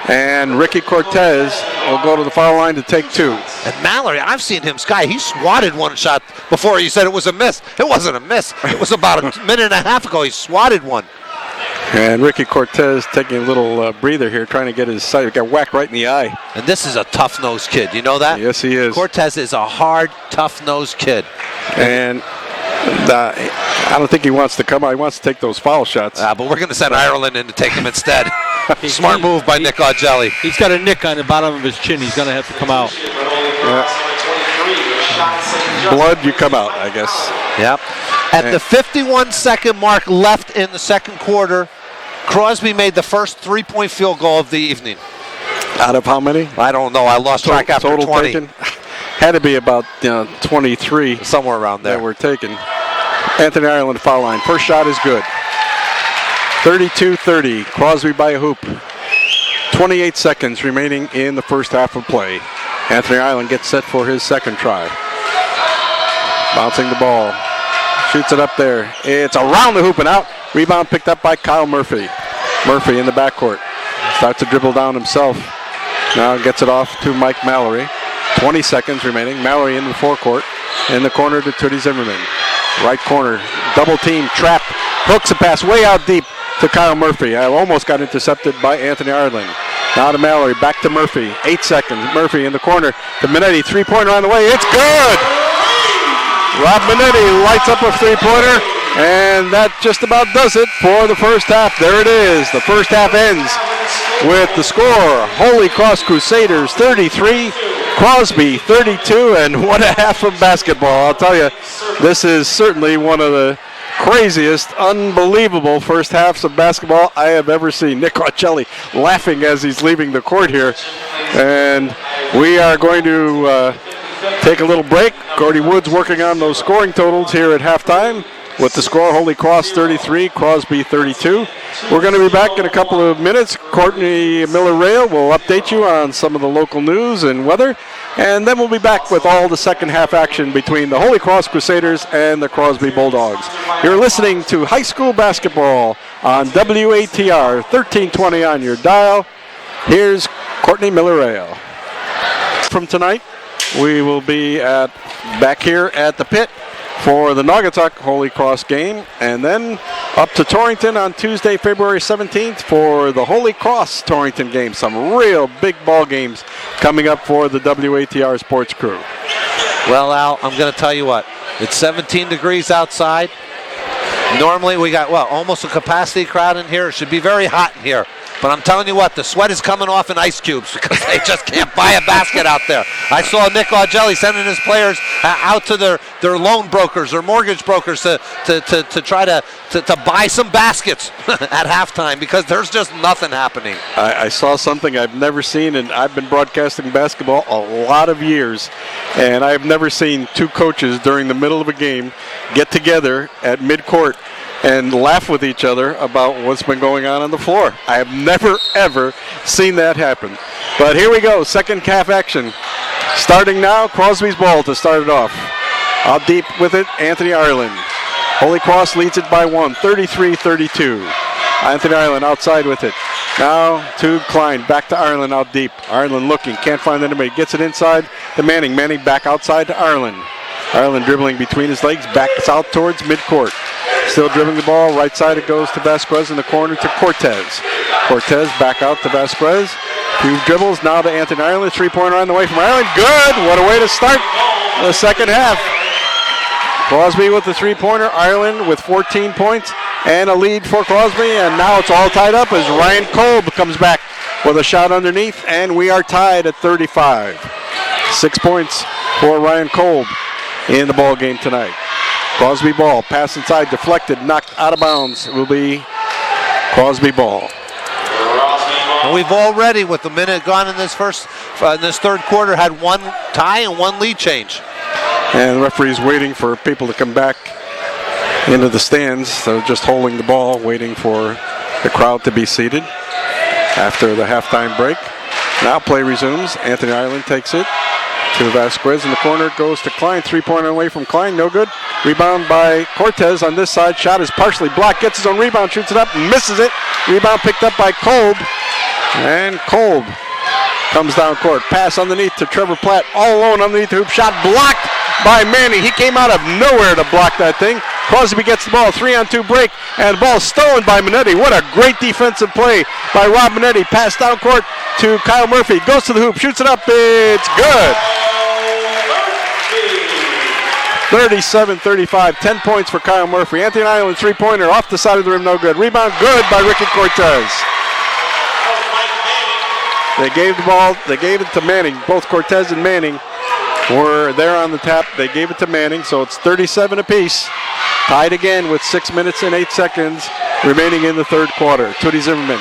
And Ricky Cortez will go to the foul line to take two. And Mallory, I've seen him, Sky, he swatted one shot before he said it was a miss. It wasn't a miss. It was about a minute and a half ago he swatted one. And Ricky Cortez taking a little breather here, trying to get his sight. He got whacked right in the eye. And this is a tough-nosed kid. You know that? Yes, he is. Cortez is a hard, tough-nosed kid. And I don't think he wants to come out. He wants to take those foul shots. But we're going to send Ireland in to take him instead. Smart move by Nick Augelli. He's got a nick on the bottom of his chin. He's going to have to come out. Yeah. Blood, you come out, I guess. Yep. At the 51-second mark left in the second quarter, Crosby made the first three-point field goal of the evening. Out of how many? I don't know. I lost track after total 20. Taken? Had to be about 23. Somewhere around there. That were taken. Anthony Ireland foul line. First shot is good. 32-30. Crosby by a hoop. 28 seconds remaining in the first half of play. Anthony Ireland gets set for his second try. Bouncing the ball. Shoots it up there. It's around the hoop and out. Rebound picked up by Kyle Murphy. Murphy in the backcourt. Starts to dribble down himself. Now gets it off to Mike Mallory. 20 seconds remaining. Mallory in the forecourt. In the corner to Tootie Zimmerman. Right corner. Double team. Trap. Hooks a pass way out deep to Kyle Murphy. I almost got intercepted by Anthony Ireland. Now to Mallory. Back to Murphy. 8 seconds. Murphy in the corner to Minetti. Three-pointer on the way. It's good! Rob Minetti lights up a three-pointer, and that just about does it for the first half. There it is. The first half ends with the score. Holy Cross Crusaders 33, Crosby 32, and what a half of basketball. I'll tell you, this is certainly one of the craziest, unbelievable first halves of basketball I have ever seen. Nick Augelli laughing as he's leaving the court here. And we are going to take a little break. Gordy Woods working on those scoring totals here at halftime with the score Holy Cross 33, Crosby 32. We're going to be back in a couple of minutes. Courtney Miller-Rail will update you on some of the local news and weather. And then we'll be back with all the second half action between the Holy Cross Crusaders and the Crosby Bulldogs. You're listening to high school basketball on WATR 1320 on your dial. Here's Courtney Miller-Rail. From tonight, we will be back here at the pit for the Naugatuck Holy Cross game, and then up to Torrington on Tuesday, February 17th for the Holy Cross Torrington game. Some real big ball games coming up for the WATR sports crew. Well, Al, I'm going to tell you what. It's 17 degrees outside. Normally we got, almost a capacity crowd in here. It should be very hot in here. But I'm telling you what, the sweat is coming off in ice cubes because they just can't buy a basket out there. I saw Nick Augelli sending his players out to their loan brokers or mortgage brokers to try to buy some baskets at halftime because there's just nothing happening. I saw something I've never seen, and I've been broadcasting basketball a lot of years, and I've never seen two coaches during the middle of a game get together at midcourt and laugh with each other about what's been going on the floor. I have never, ever seen that happen. But here we go, second half action. Starting now, Crosby's ball to start it off. Out deep with it, Anthony Ireland. Holy Cross leads it by 1, 33-32. Anthony Ireland outside with it. Now to Klein, back to Ireland out deep. Ireland looking, can't find anybody. Gets it inside to Manning. Manning back outside to Ireland. Ireland dribbling between his legs, backs out towards midcourt. Still dribbling the ball, right side it goes to Vasquez in the corner to Cortez. Cortez back out to Vasquez. Few dribbles now to Anthony Ireland. Three-pointer on the way from Ireland. Good. What a way to start the second half. Crosby with the three-pointer. Ireland with 14 points and a lead for Crosby. And now it's all tied up as Ryan Kolb comes back with a shot underneath. And we are tied at 35. 6 points for Ryan Kolb in the ball game tonight. Crosby ball. Pass inside. Deflected. Knocked out of bounds. It will be Crosby ball. And we've already, with the minute gone in this third quarter, had one tie and one lead change. And the referee's waiting for people to come back into the stands. So just holding the ball, waiting for the crowd to be seated after the halftime break. Now play resumes. Anthony Ireland takes it to Vasquez in the corner. Goes to Klein. Three-pointer away from Klein. No good. Rebound by Cortez on this side. Shot is partially blocked. Gets his own rebound. Shoots it up. Misses it. Rebound picked up by Kolb. And Kolb comes down court. Pass underneath to Trevor Platt. All alone underneath the hoop. Shot blocked by Manning. He came out of nowhere to block that thing. Crosby gets the ball. 3-on-2 break. And the ball stolen by Minetti. What a great defensive play by Rob Minetti. Pass down court to Kyle Murphy. Goes to the hoop. Shoots it up. It's good. 37-35. 10 points for Kyle Murphy. Anthony Ireland three-pointer off the side of the rim. No good. Rebound good by Ricky Cortez. They gave the ball, they gave it to Manning. Both Cortez and Manning were there on the tap. They gave it to Manning, so it's 37 apiece. Tied again with 6 minutes and 8 seconds remaining in the third quarter. Tootie Zimmerman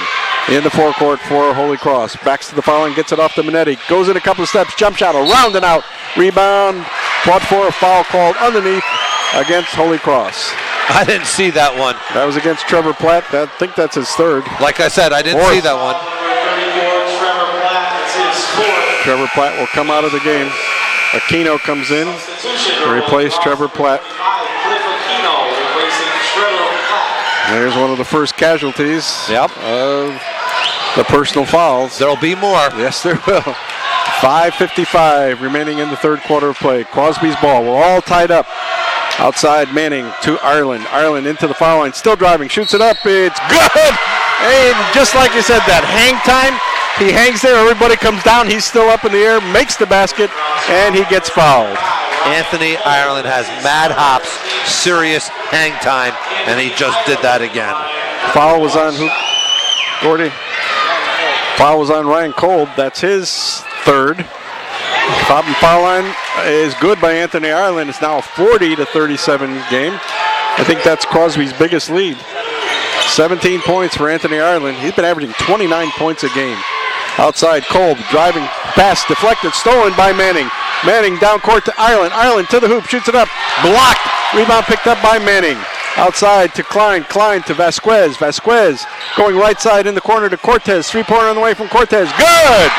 in the forecourt for Holy Cross. Backs to the foul and gets it off to Minetti. Goes in a couple of steps, jump shot, around and out. Rebound, fought for a foul called underneath against Holy Cross. I didn't see that one. That was against Trevor Platt. I think that's his third. Like I said, I didn't see that one. Trevor Platt will come out of the game. Aquino comes in to replace Trevor Platt. There's one of the first casualties of the personal fouls. There'll be more. Yes, there will. 5:55 remaining in the third quarter of play. Crosby's ball. We're all tied up. Outside Manning to Ireland. Ireland into the foul line. Still driving. Shoots it up. It's good. And just like you said, that hang time. He hangs there. Everybody comes down. He's still up in the air. Makes the basket. And he gets fouled. Anthony Ireland has mad hops, serious hang time, and he just did that again. Foul was on who? Gordy. Foul was on Ryan Kolb. That's his third. Foul line is good by Anthony Ireland. It's now a 40-37 game. I think that's Crosby's biggest lead. 17 points for Anthony Ireland. He's been averaging 29 points a game. Outside Kolb, driving pass, deflected, stolen by Manning. Manning down court to Ireland. Ireland to the hoop, shoots it up, blocked. Rebound picked up by Manning. Outside to Klein. Klein to Vasquez. Vasquez going right side in the corner to Cortez. Three-pointer on the way from Cortez. Good!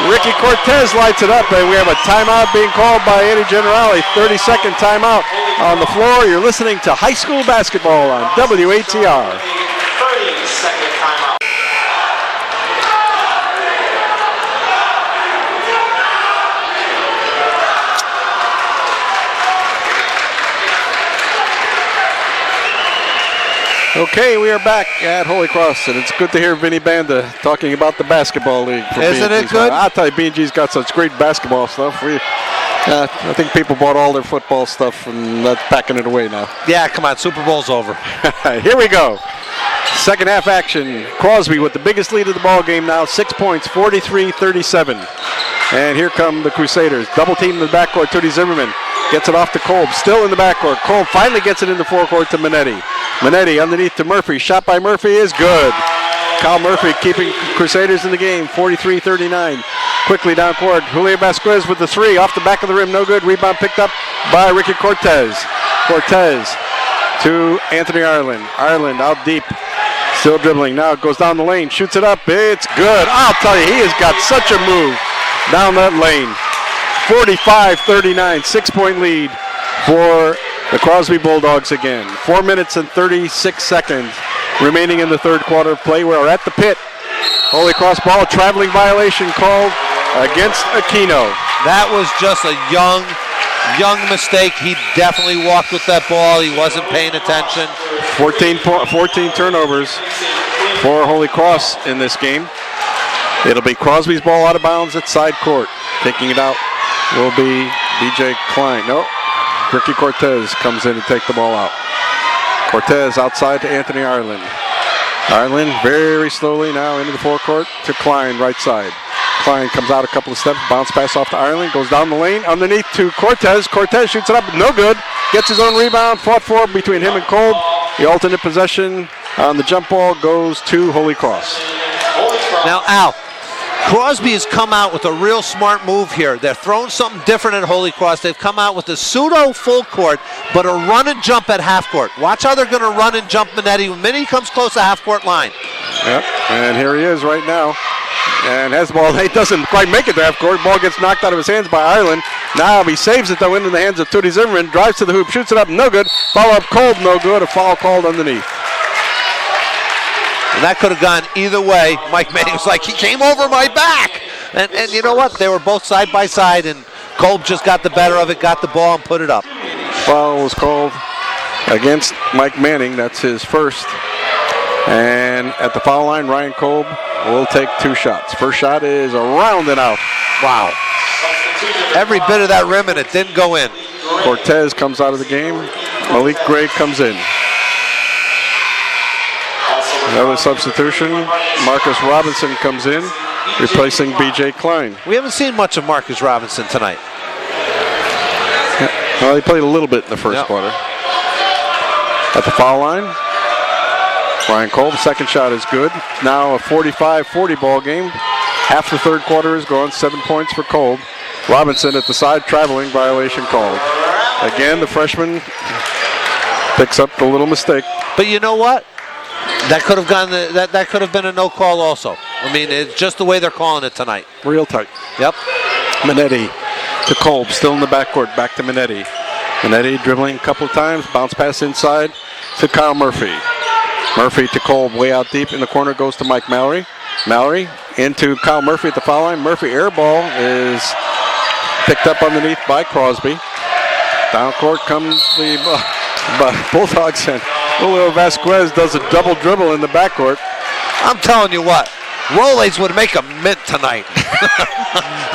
Ricky Cortez lights it up, and we have a timeout being called by Eddie Generali. 30-second timeout on the floor. You're listening to high school basketball on WATR. 30-second timeout. Okay, we are back at Holy Cross, and it's good to hear Vinny Banda talking about the basketball league. Isn't it good? I'll tell you, B&G's got such great basketball stuff. I think people bought all their football stuff and that's packing it away now. Yeah, come on, Super Bowl's over. Here we go. Second half action. Crosby with the biggest lead of the ball game now, 6 points, 43-37. And here come the Crusaders. Double team in the backcourt, Tootie Zimmerman. Gets it off to Kolb, still in the backcourt. Kolb finally gets it in the forecourt to Minetti. Minetti underneath to Murphy. Shot by Murphy is good. Kyle Murphy keeping Crusaders in the game, 43-39. Quickly down court, Julio Vasquez with the three. Off the back of the rim, no good. Rebound picked up by Ricky Cortez. Cortez to Anthony Ireland. Ireland out deep. Still dribbling. Now it goes down the lane. Shoots it up. It's good. I'll tell you, he has got such a move down that lane. 45-39, 6-point lead for the Crosby Bulldogs again. 4 minutes and 36 seconds remaining in the third quarter of play. We're at the pit. Holy Cross ball, traveling violation called against Aquino. That was just a young mistake. He definitely walked with that ball. He wasn't paying attention. 14 turnovers. for Holy Cross in this game. It'll be Crosby's ball out of bounds at side court. Taking it out will be B.J. Klein. No, Ricky Cortez comes in to take the ball out. Cortez outside to Anthony Ireland. Ireland very slowly now into the forecourt to Klein, right side. Klein comes out a couple of steps, bounce pass off to Ireland, goes down the lane, underneath to Cortez. Cortez shoots it up, no good. Gets his own rebound, fought for between him and Kolb. The alternate possession on the jump ball goes to Holy Cross. Now, Al, Crosby has come out with a real smart move here. They're throwing something different at Holy Cross. They've come out with a pseudo full court, but a run and jump at half court. Watch how they're going to run and jump Minetti when Minetti comes close to half court line. Yep, and here he is right now. And has the ball, he doesn't quite make it to half court. Ball gets knocked out of his hands by Ireland. Now he saves it though into the hands of Tootie Zimmerman. Drives to the hoop, shoots it up, no good. Follow up Kolb, no good. A foul called underneath. And that could have gone either way. Mike Manning was like, he came over my back. And you know what? They were both side by side, and Kolb just got the better of it, got the ball, and put it up. Foul was called against Mike Manning. That's his first. And at the foul line, Ryan Kolb will take 2 shots. First shot is around and out. Wow. Every bit of that rim, and it didn't go in. Cortez comes out of the game. Malik Gray comes in. Another substitution. Marcus Robinson comes in, replacing B.J. Klein. We haven't seen much of Marcus Robinson tonight. Well, he played a little bit in the first quarter. At the foul line, Ryan Kolb, second shot is good. Now a 45-40 ball game. Half the third quarter is gone. 7 points for Kolb. Robinson at the side, traveling violation called. Again, the freshman picks up the little mistake. But you know what? That could have gone. That could have been a no call also. I mean, it's just the way they're calling it tonight. Real tight. Yep. Minetti to Kolb, still in the backcourt. Back to Minetti. Minetti dribbling a couple of times. Bounce pass inside to Kyle Murphy. Murphy to Kolb, way out deep in the corner, goes to Mike Mallory. Mallory into Kyle Murphy at the foul line. Murphy air ball is picked up underneath by Crosby. Down court comes the Bulldogs, and Julio Vasquez does a double dribble in the backcourt. I'm telling you what, Rolaids would make a mint tonight.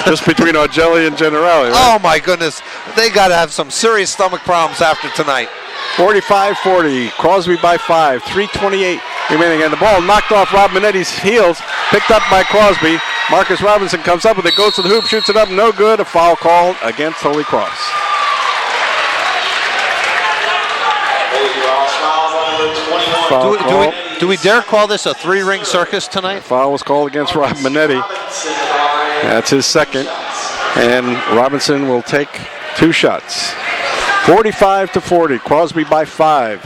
Just between Argelli and Generali, right? Oh my goodness, they got to have some serious stomach problems after tonight. 45-40, Crosby by 5, 3:28 remaining, and the ball knocked off Rob Minetti's heels, picked up by Crosby. Marcus Robinson comes up with it, goes to the hoop, shoots it up, no good. A foul called against Holy Cross. Do we dare call this a 3-ring circus tonight? Foul was called against Rob Minetti. That's his second, and Robinson will take 2 shots. 45-40, Crosby by 5.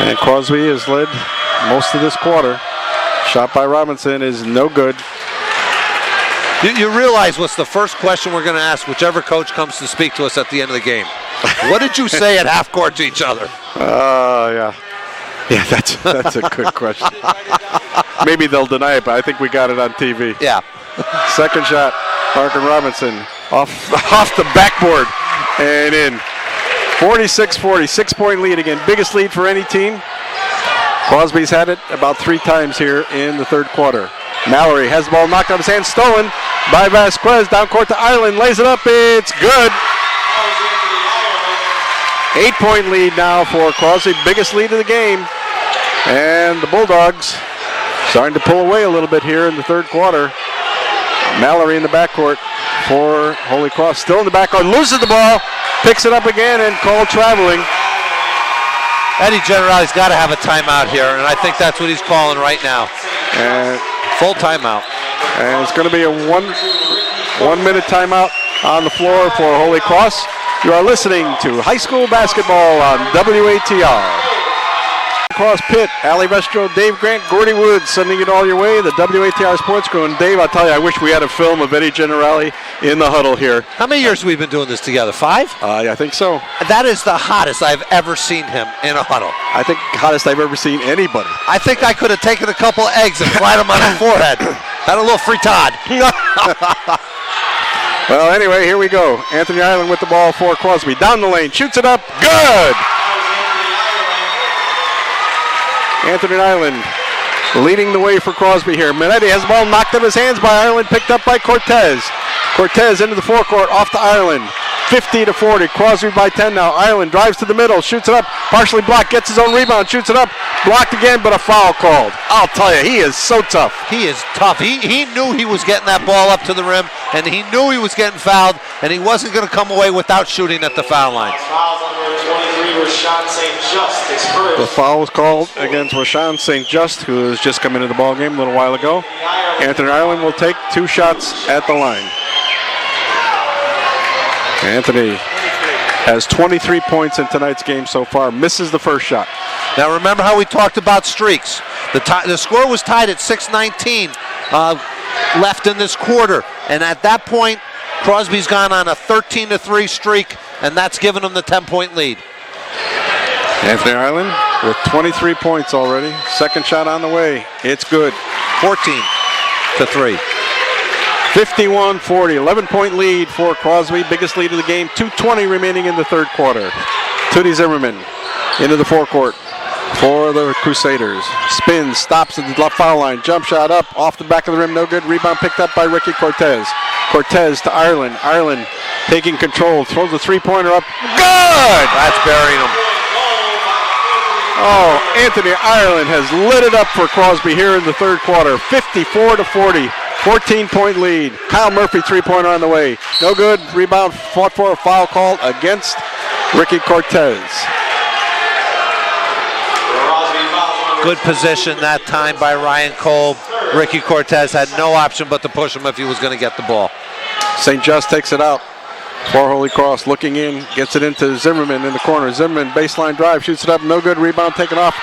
And Crosby has led most of this quarter. Shot by Robinson is no good. You realize what's the first question we're going to ask whichever coach comes to speak to us at the end of the game? What did you say at half court to each other? Yeah. Yeah, that's a good question. Maybe they'll deny it, but I think we got it on TV. Yeah. Second shot, Markin Robinson off the backboard and in. 46-40, 6-point lead again. Biggest lead for any team. Crosby's had it about 3 times here in the third quarter. Mallory has the ball knocked out of his hand, stolen by Vasquez. Down court to Ireland, lays it up, it's good. 8-point lead now for Crosby, biggest lead of the game. And the Bulldogs starting to pull away a little bit here in the third quarter. Mallory in the backcourt for Holy Cross, still in the backcourt, loses the ball, picks it up again and called traveling. Eddie Generali's got to have a timeout here, and I think that's what he's calling right now. And full timeout. And it's going to be a one-minute timeout on the floor for Holy Cross. You are listening to high school basketball on WATR. Cross Pitt, Ali Vestro, Dave Grant, Gordy Woods sending it all your way. The WATR Sports Crew. And Dave, I'll tell you, I wish we had a film of Eddie Generali in the huddle here. How many years have we been doing this together? 5? I think so. That is the hottest I've ever seen him in a huddle. I think hottest I've ever seen anybody. I think I could have taken a couple of eggs and fried them on the forehead. Had a little fritade. Well, anyway, here we go. Anthony Ireland with the ball for Crosby. Down the lane, shoots it up, good! Anthony Ireland leading the way for Crosby here. Minetti has the ball knocked out of his hands by Ireland, picked up by Cortez. Cortez into the forecourt, off to Ireland. 50-40, Crosby by 10 now. Ireland drives to the middle, shoots it up, partially blocked, gets his own rebound, shoots it up, blocked again, but a foul called. I'll tell you, he is so tough. He is tough. He knew he was getting that ball up to the rim, and he knew he was getting fouled, and he wasn't going to come away without shooting at the foul line. The foul was called against Rashawn St. Just, who has just come into the ball game a little while ago. Anthony Ireland will take 2 shots at the line. Anthony has 23 points in tonight's game so far, misses the first shot. Now remember how we talked about streaks. The score was tied at 6:19 left in this quarter, and at that point, Crosby's gone on a 13-3 streak, and that's given him the 10-point lead. Anthony Ireland with 23 points already. Second shot on the way. It's good. 14-3. 51-40, 11-point lead for Crosby, biggest lead of the game, 2:20 remaining in the third quarter. Tootie Zimmerman into the forecourt for the Crusaders. Spins, stops at the left foul line, jump shot up, off the back of the rim, no good. Rebound picked up by Ricky Cortez. Cortez to Ireland. Ireland taking control, throws the three-pointer up. Good! That's burying him. Oh, Anthony Ireland has lit it up for Crosby here in the third quarter, 54-40. 14-point lead. Kyle Murphy three-pointer on the way. No good. Rebound fought for, a foul called against Ricky Cortez. Good position that time by Ryan Kolb. Ricky Cortez had no option but to push him if he was going to get the ball. St. Just takes it out for Holy Cross. Looking in, gets it into Zimmerman in the corner. Zimmerman baseline drive, shoots it up. No good. Rebound taken off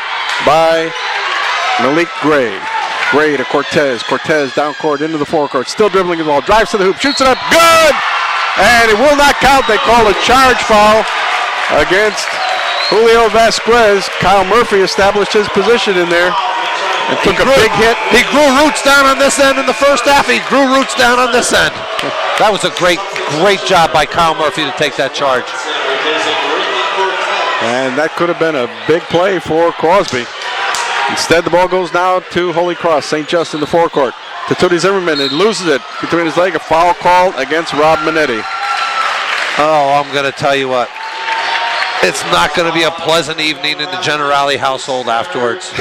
by Malik Gray. Gray to Cortez. Cortez down court into the forecourt. Still dribbling the ball. Drives to the hoop. Shoots it up. Good! And it will not count. They call a charge foul against Julio Vasquez. Kyle Murphy established his position in there and took a big hit. He grew roots down on this end in the first half. He grew roots down on this end. That was a great job by Kyle Murphy to take that charge. And that could have been a big play for Crosby. Instead, the ball goes now to Holy Cross. St. Just in the forecourt. To Tootie Zimmerman. He loses it between his leg. A foul called against Rob Minetti. Oh, I'm going to tell you what. It's not going to be a pleasant evening in the Generali household afterwards.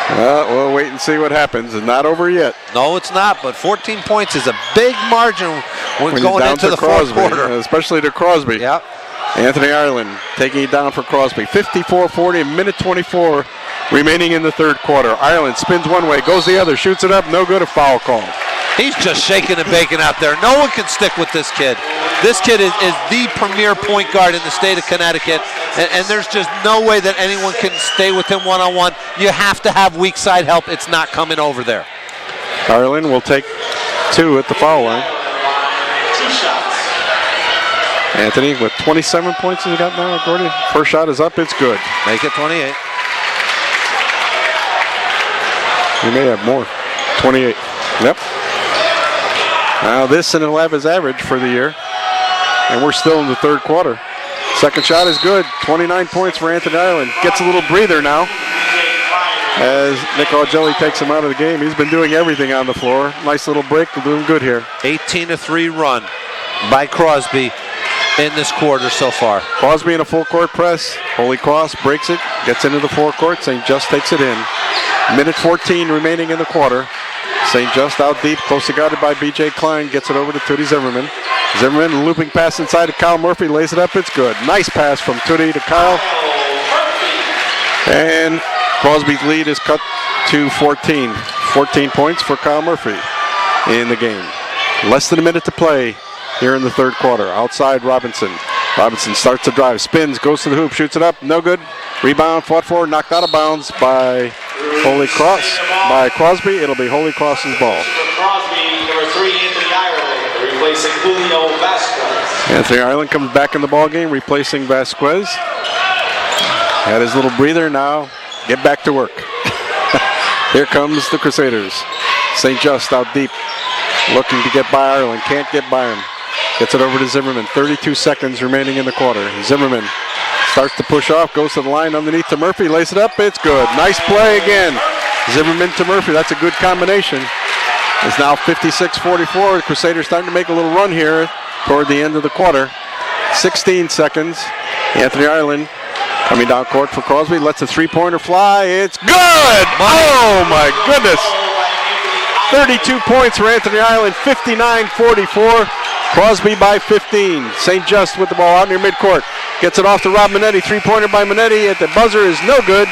Well, we'll wait and see what happens. It's not over yet. No, it's not, but 14 points is a big margin when going into the Crosby, fourth quarter. Especially to Crosby. Yep. Anthony Ireland taking it down for Crosby. 54-40, a minute 24 remaining in the third quarter. Ireland spins one way, goes the other, shoots it up, no good, a foul call. He's just shaking and baking out there. No one can stick with this kid. This kid is the premier point guard in the state of Connecticut, and there's just no way that anyone can stay with him one-on-one. You have to have weak side help. It's not coming over there. Ireland will take 2 at the foul line. 2 shots. Anthony with 27 points has he got now, Gordy? First shot is up, it's good. Make it 28. He may have more. 28. Yep. Now this and he'll have his average for the year. And we're still in the third quarter. Second shot is good. 29 points for Anthony Ireland. Gets a little breather now as Nick Augelli takes him out of the game. He's been doing everything on the floor. Nice little break. Doing good here. 18-3 run by Crosby in this quarter so far. Crosby in a full court press. Holy Cross breaks it. Gets into the forecourt. St. Just takes it in. Minute 14 remaining in the quarter. St. Just out deep, closely guarded by B.J. Klein, gets it over to Tootie Zimmerman. Zimmerman looping pass inside to Kyle Murphy, lays it up, it's good. Nice pass from Tootie to Kyle. And Crosby's lead is cut to 14. 14 points for Kyle Murphy in the game. Less than a minute to play here in the third quarter. Outside Robinson. Robinson starts to drive, spins, goes to the hoop, shoots it up, no good. Rebound, fought for, knocked out of bounds by Holy Cross. By Crosby, it'll be Holy Cross's ball. Crosby, number 3, Anthony Ireland, replacing Julio Vasquez. Anthony Ireland comes back in the ball game, replacing Vasquez. Had his little breather, now get back to work. Here comes the Crusaders. St. Just out deep, looking to get by Ireland, can't get by him. Gets it over to Zimmerman, 32 seconds remaining in the quarter. Zimmerman Starts to push off, goes to the line underneath to Murphy, lays it up, it's good. Nice play again. Zimmerman to Murphy, that's a good combination. It's now 56-44. The Crusaders starting to make a little run here toward the end of the quarter. 16 seconds. Anthony Ireland coming down court for Crosby, lets a three-pointer fly. It's good! Oh my goodness! 32 points for Anthony Ireland, 59-44. Crosby by 15. St. Just with the ball out near midcourt. Gets it off to Rob Minetti. Three-pointer by Minetti at the buzzer is no good.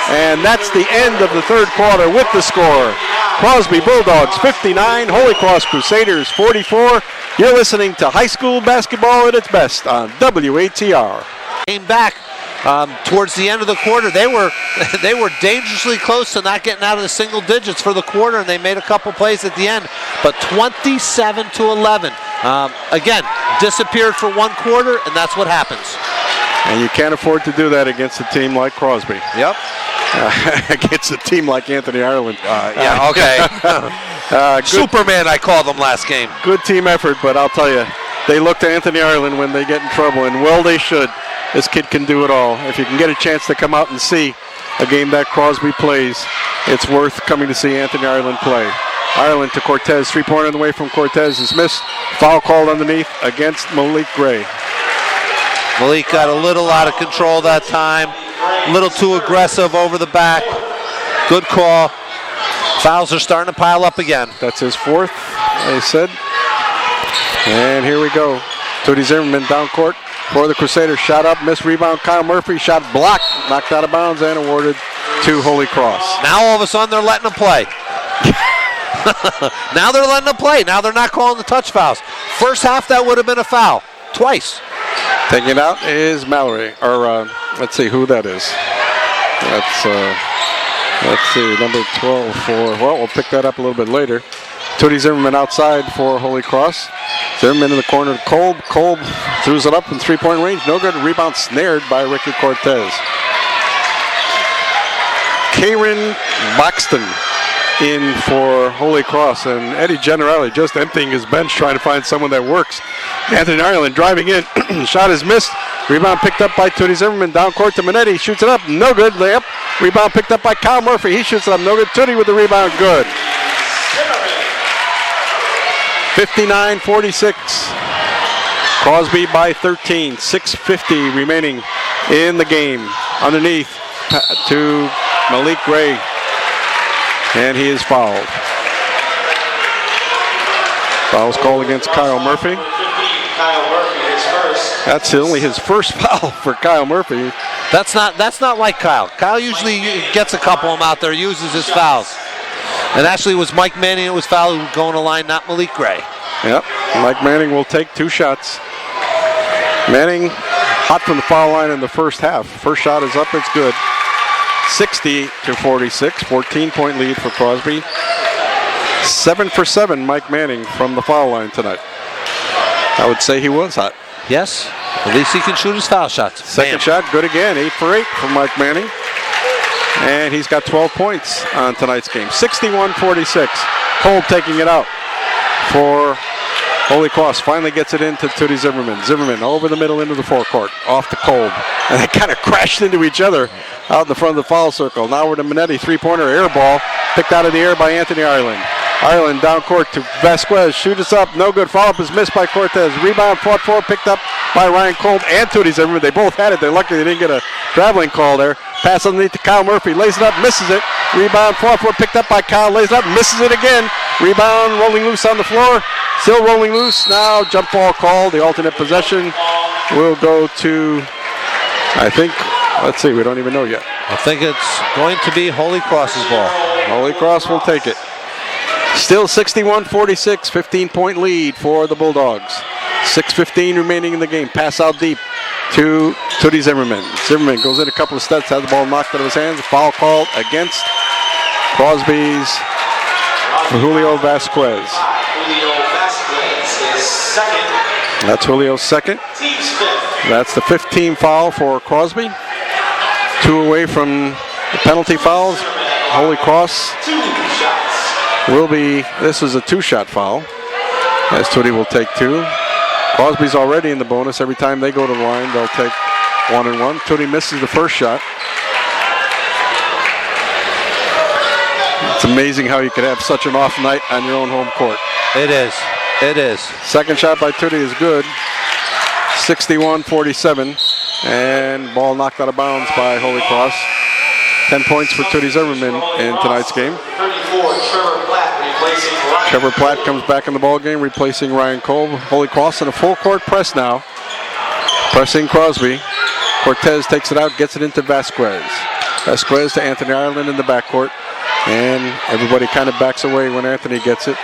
And that's the end of the third quarter with the score. Crosby Bulldogs 59, Holy Cross Crusaders 44. You're listening to high school basketball at its best on WATR. Came back towards the end of the quarter. They were dangerously close to not getting out of the single digits for the quarter, and they made a couple plays at the end. But 27-11. Again, disappeared for one quarter, and that's what happens. And you can't afford to do that against a team like Crosby. Yep. Against a team like Anthony Ireland. Yeah, okay. Superman, I called them last game. Good team effort, but I'll tell you, they look to Anthony Ireland when they get in trouble, and well, they should. This kid can do it all. If you can get a chance to come out and see a game that Crosby plays, it's worth coming to see Anthony Ireland play. Ireland to Cortez. Three-pointer on the way from Cortez is missed. Foul called underneath against Malik Gray. Malik got a little out of control that time. A little too aggressive over the back. Good call. Fouls are starting to pile up again. That's his fourth, they said. And here we go. Tootie Zimmerman down court for the Crusaders. Shot up, missed rebound. Kyle Murphy shot blocked, knocked out of bounds, and awarded to Holy Cross. Now all of a sudden they're letting them play. Now they're letting them play. Now they're not calling the touch fouls. First half that would have been a foul. Twice. Taking it out is Mallory, or let's see who that is. That's, let's see, number 12 for, well, we'll pick that up a little bit later. Tootie Zimmerman outside for Holy Cross. Zimmerman in the corner to Kolb. Kolb throws it up in three-point range. No good. Rebound snared by Ricky Cortez. Karen Boxton in for Holy Cross, and Eddie Generali just emptying his bench trying to find someone that works. Anthony Ireland driving in. Shot is missed. Rebound picked up by Tootie Zimmerman. Down court to Minetti. Shoots it up. No good. Layup. Rebound picked up by Kyle Murphy. He shoots it up. No good. Tootie with the rebound. Good. 59-46. Crosby by 13. 6:50 remaining in the game. Underneath to Malik Gray. And he is fouled. Foul's called against Kyle Murphy. That's only his first foul for Kyle Murphy. That's not like Kyle. Kyle usually gets a couple of them out there, uses his fouls. And actually it was Mike Manning that was fouled going to line, not Malik Gray. Yep, Mike Manning will take two shots. Manning hot from the foul line in the first half. First shot is up, it's good. 60-46, 14-point lead for Crosby. 7 for 7, Mike Manning from the foul line tonight. I would say he was hot. Yes, at least he can shoot his foul shots. Second shot, good again, 8 for 8 from Mike Manning. And he's got 12 points on tonight's game. 61-46, Kolb taking it out for Holy Cross. Finally gets it into Tootie Zimmerman. Zimmerman over the middle into the forecourt, off to Kolb. And they kind of crashed into each other out in the front of the foul circle. Now we're to Minetti, three-pointer air ball, picked out of the air by Anthony Ireland. Ireland down court to Vasquez, shoot us up, no good. Follow-up is missed by Cortez. Rebound fought for, picked up by Ryan Kolb and Tootie Zimmerman. They both had it. They're lucky they didn't get a traveling call there. Pass underneath to Kyle Murphy, lays it up, misses it. Rebound fought for, picked up by Kyle, lays it up, misses it again. Rebound rolling loose on the floor, still rolling loose. Now jump ball called. The alternate possession will go to, I think, let's see, we don't even know yet. I think it's going to be Holy Cross's ball. Holy Cross will take it. Still 61-46, 15-point lead for the Bulldogs. 6:15 remaining in the game. Pass out deep to Tootie Zimmerman. Zimmerman goes in a couple of steps, has the ball knocked out of his hands. Foul called against Crosby's Julio Vasquez. Julio Vasquez is second. That's Julio's second. Team's fifth. That's the 15th foul for Crosby. 2 away from the penalty fouls. Holy Cross 2 shots. will be, this is a 2-shot foul, as Tootie will take 2. Crosby's already in the bonus. Every time they go to the line, they'll take 1-1. Tootie misses the first shot. It's amazing how you could have such an off night on your own home court. It is. It is. Second shot by Tootie is good. 61-47. And ball knocked out of bounds by Holy Cross. 10 points for Tootie Zimmerman in tonight's game. 34, Trevor Platt replacing Ryan. Trevor Platt comes back in the ball game, replacing Ryan Kolb. Holy Cross in a full court press now. Pressing Crosby. Cortez takes it out, gets it into Vasquez. Vasquez to Anthony Ireland in the backcourt. And everybody kind of backs away when Anthony gets it.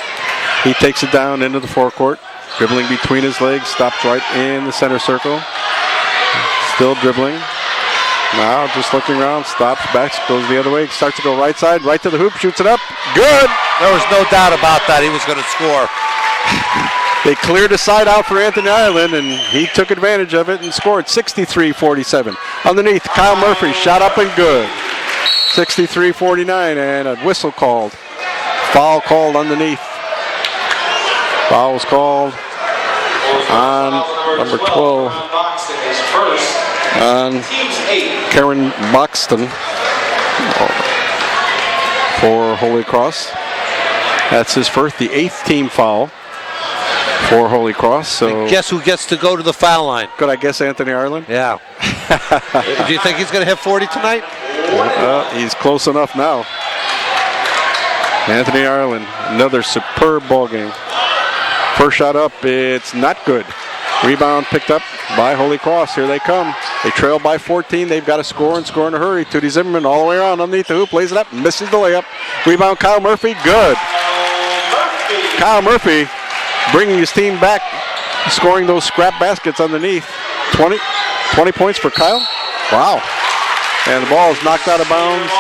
He takes it down into the forecourt. Dribbling between his legs, stops right in the center circle. Still dribbling. Now just looking around, stops, backs, goes the other way, starts to go right side, right to the hoop, shoots it up. Good! There was no doubt about that. He was going to score. They cleared a side out for Anthony Ireland, and he took advantage of it and scored 63-47. Underneath, Kyle Murphy, shot up and good. 63-49, and a whistle called. Foul called underneath. Foul was called on number 12. On Karen Boxton for Holy Cross. That's his first, the 8th team foul for Holy Cross. So And guess who gets to go to the foul line? could I guess Anthony Ireland? Yeah. Do you think he's going to hit 40 tonight? He's close enough now. Anthony Ireland, another superb ball game. First shot up, it's not good. Rebound picked up by Holy Cross. Here they come. They trail by 14. They've got to score and score in a hurry. Tootie Zimmerman all the way around underneath the hoop. Lays it up. Misses the layup. Rebound Kyle Murphy. Good. Kyle Murphy bringing his team back. Scoring those scrap baskets underneath. 20 points for Kyle. Wow. And the ball is knocked out of bounds.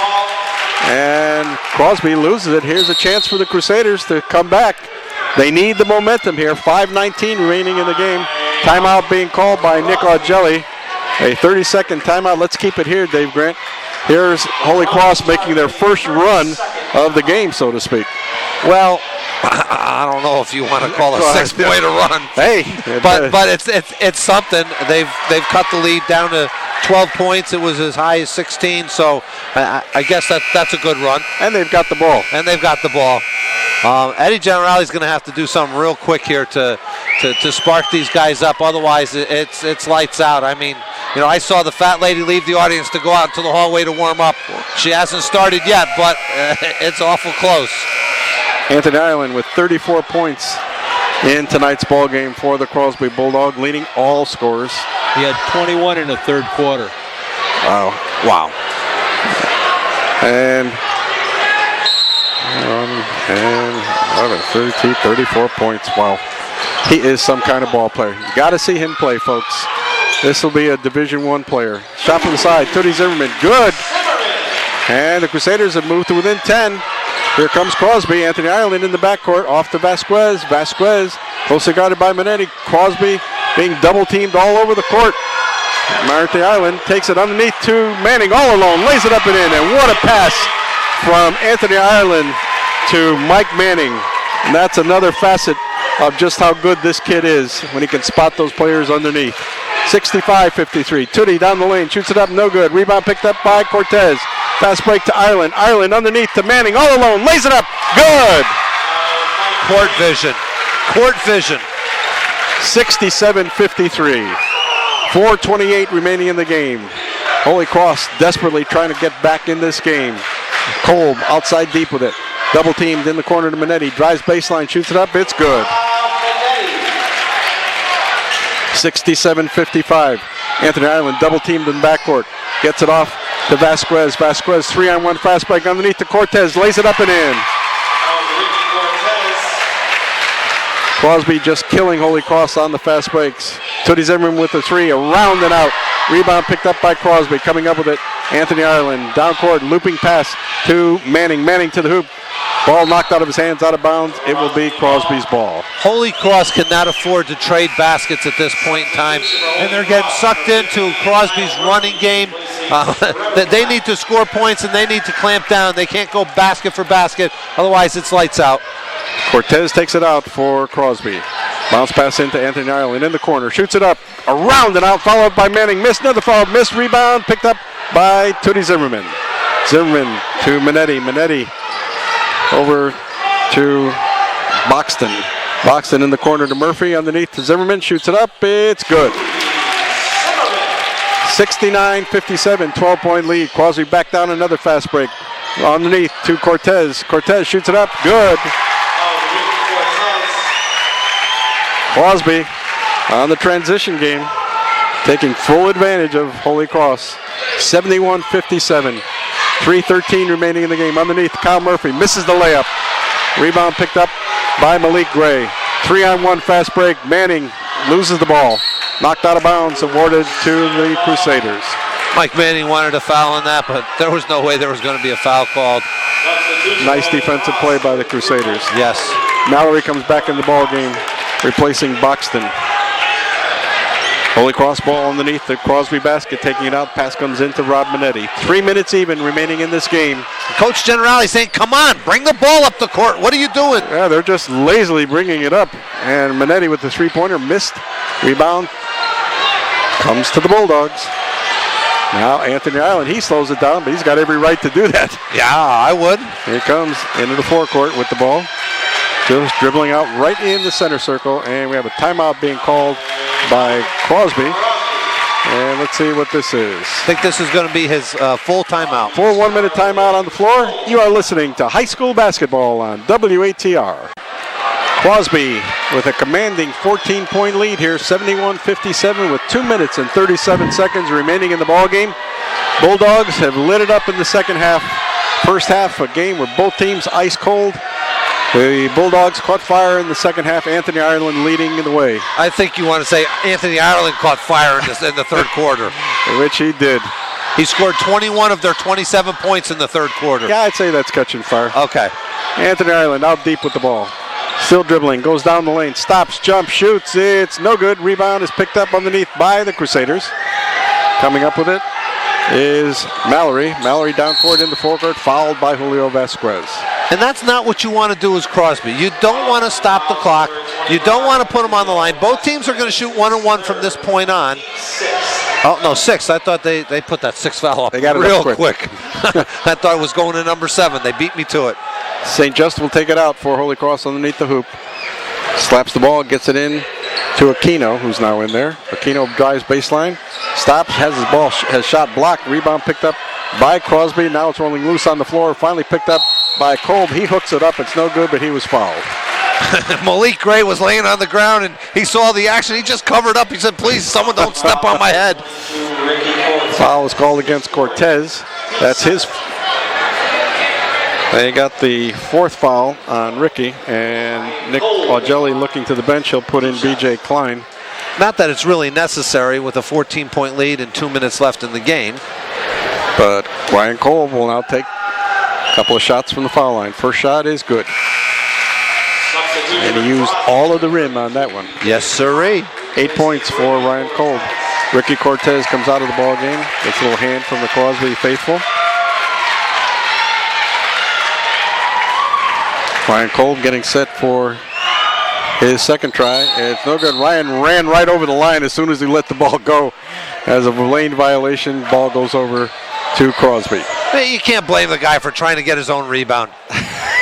And Crosby loses it. Here's a chance for the Crusaders to come back. They need the momentum here. 5:19 remaining in the game. Timeout being called by Nick Augelli. A 30-second timeout. Let's keep it here, Dave Grant. Here's Holy Cross making their first run of the game, so to speak. Well, I don't know if you want to call a 6-point run. Hey, but it's something. They've cut the lead down to 12 points. It was as high as 16. So I guess that's a good run. And they've got the ball. Eddie Generali's going to have to do something real quick here to spark these guys up. Otherwise, it's lights out. I mean, I saw the fat lady leave the audience to go out into the hallway to warm up. She hasn't started yet, but it's awful close. Anthony Ireland with 34 points in tonight's ball game for the Crosby Bulldog, leading all scorers. He had 21 in the third quarter. Wow. And 11, 32, 34 points. Wow. He is some kind of ball player. You got to see him play, folks. This will be a Division I player. Shot from the side. Tootie Zimmerman. Good. And the Crusaders have moved to within 10. Here comes Crosby. Anthony Ireland in the backcourt. Off to Vasquez. Vasquez closely guarded by Minetti. Crosby being double teamed all over the court. Anthony Ireland takes it underneath to Manning all alone. Lays it up and in. And what a pass from Anthony Ireland to Mike Manning. And that's another facet of just how good this kid is when he can spot those players underneath. 65-53. Tootie down the lane. Shoots it up. No good. Rebound picked up by Cortez. Fast break to Ireland. Ireland underneath to Manning all alone. Lays it up. Good. Court vision. 67-53. 4:28 remaining in the game. Holy Cross desperately trying to get back in this game. Kolb outside deep with it. Double teamed in the corner to Minetti. Drives baseline. Shoots it up. It's good. 67-55. Anthony Ireland double teamed in backcourt. Gets it off to Vasquez. Vasquez 3-on-1 fast break underneath to Cortez. Lays it up and in. Crosby just killing Holy Cross on the fast breaks. Tootie Zimmerman with the three. Around and out. Rebound picked up by Crosby. Coming up with it. Anthony Ireland. Down court. Looping pass to Manning. Manning to the hoop. Ball knocked out of his hands, out of bounds. It will be Crosby's ball. Holy Cross cannot afford to trade baskets at this point in time, and they're getting sucked into Crosby's running game. They need to score points, and they need to clamp down. They can't go basket for basket, otherwise it's lights out. Cortez takes it out for Crosby. Bounce pass into Anthony Ireland in the corner. Shoots it up. Around and out. Followed by Manning. Missed. Another follow-up. Missed. Rebound. Picked up by Tootie Zimmerman. Zimmerman to Minetti. Minetti over to Boxton. Boxton in the corner to Murphy. Underneath to Zimmerman. Shoots it up. It's good. 69-57. 12-point lead. Crosby back down another fast break. Underneath to Cortez. Cortez shoots it up. Good. Crosby on the transition game, taking full advantage of Holy Cross. 71-57. 3:13 remaining in the game. Underneath, Kyle Murphy misses the layup. Rebound picked up by Malik Gray. 3-on-1 fast break. Manning loses the ball. Knocked out of bounds, awarded to the Crusaders. Mike Manning wanted a foul on that, but there was no way there was going to be a foul called. Nice defensive play by the Crusaders. Yes. Mallory comes back in the ball game, replacing Boxton. Holy Cross ball underneath the Crosby basket, taking it out. Pass comes into Rob Minetti. 3 minutes even remaining in this game. Coach Generali saying, come on, bring the ball up the court. What are you doing? Yeah, they're just lazily bringing it up. And Minetti with the three-pointer missed. Rebound comes to the Bulldogs. Now Anthony Ireland, he slows it down, but he's got every right to do that. Yeah, I would. Here he comes into the forecourt with the ball. Just dribbling out right in the center circle, and we have a timeout being called by Crosby. And let's see what this is. I think this is going to be his full timeout. Full 1 minute timeout on the floor. You are listening to high school basketball on WATR. Crosby with a commanding 14-point lead here, 71-57 with 2 minutes and 37 seconds remaining in the ball game. Bulldogs have lit it up in the second half. First half, a game where both teams ice cold. The Bulldogs caught fire in the second half. Anthony Ireland leading the way. I think you want to say Anthony Ireland caught fire in the third quarter. Which he did. He scored 21 of their 27 points in the third quarter. Yeah, I'd say that's catching fire. Okay. Anthony Ireland out deep with the ball. Still dribbling, goes down the lane, stops, jump, shoots. It's no good. Rebound is picked up underneath by the Crusaders. Coming up with it is Mallory. Mallory down court in the forecourt, fouled by Julio Vasquez. And that's not what you want to do as Crosby. You don't want to stop the clock. You don't want to put them on the line. Both teams are going to shoot 1-on-1 from this point on. Oh, no, 6. I thought they put that 6 foul up they got it real up quick. I thought it was going to number 7. They beat me to it. St. Just will take it out for Holy Cross underneath the hoop. Slaps the ball, gets it in to Aquino, who's now in there. Aquino drives baseline, stops, has his ball, has shot blocked. Rebound picked up by Crosby. Now it's rolling loose on the floor. Finally picked up by Kolb. He hooks it up. It's no good, but he was fouled. Malik Gray was laying on the ground and he saw the action. He just covered up. He said, please, someone don't step on my head. Foul is called against Cortez. That's his. They got the 4th foul on Ricky, and Nick Augelli looking to the bench. He'll put in B.J. Klein. Not that it's really necessary with a 14-point lead and 2 minutes left in the game. But Ryan Kolb will now take a couple of shots from the foul line. First shot is good. And he used all of the rim on that one. Yes, sirree. 8 points for Ryan Kolb. Ricky Cortez comes out of the ball game. Gets a little hand from the Crosby faithful. Ryan Kolb getting set for his second try. It's no good. Ryan ran right over the line as soon as he let the ball go. As a lane violation, ball goes over to Crosby. Hey, you can't blame the guy for trying to get his own rebound.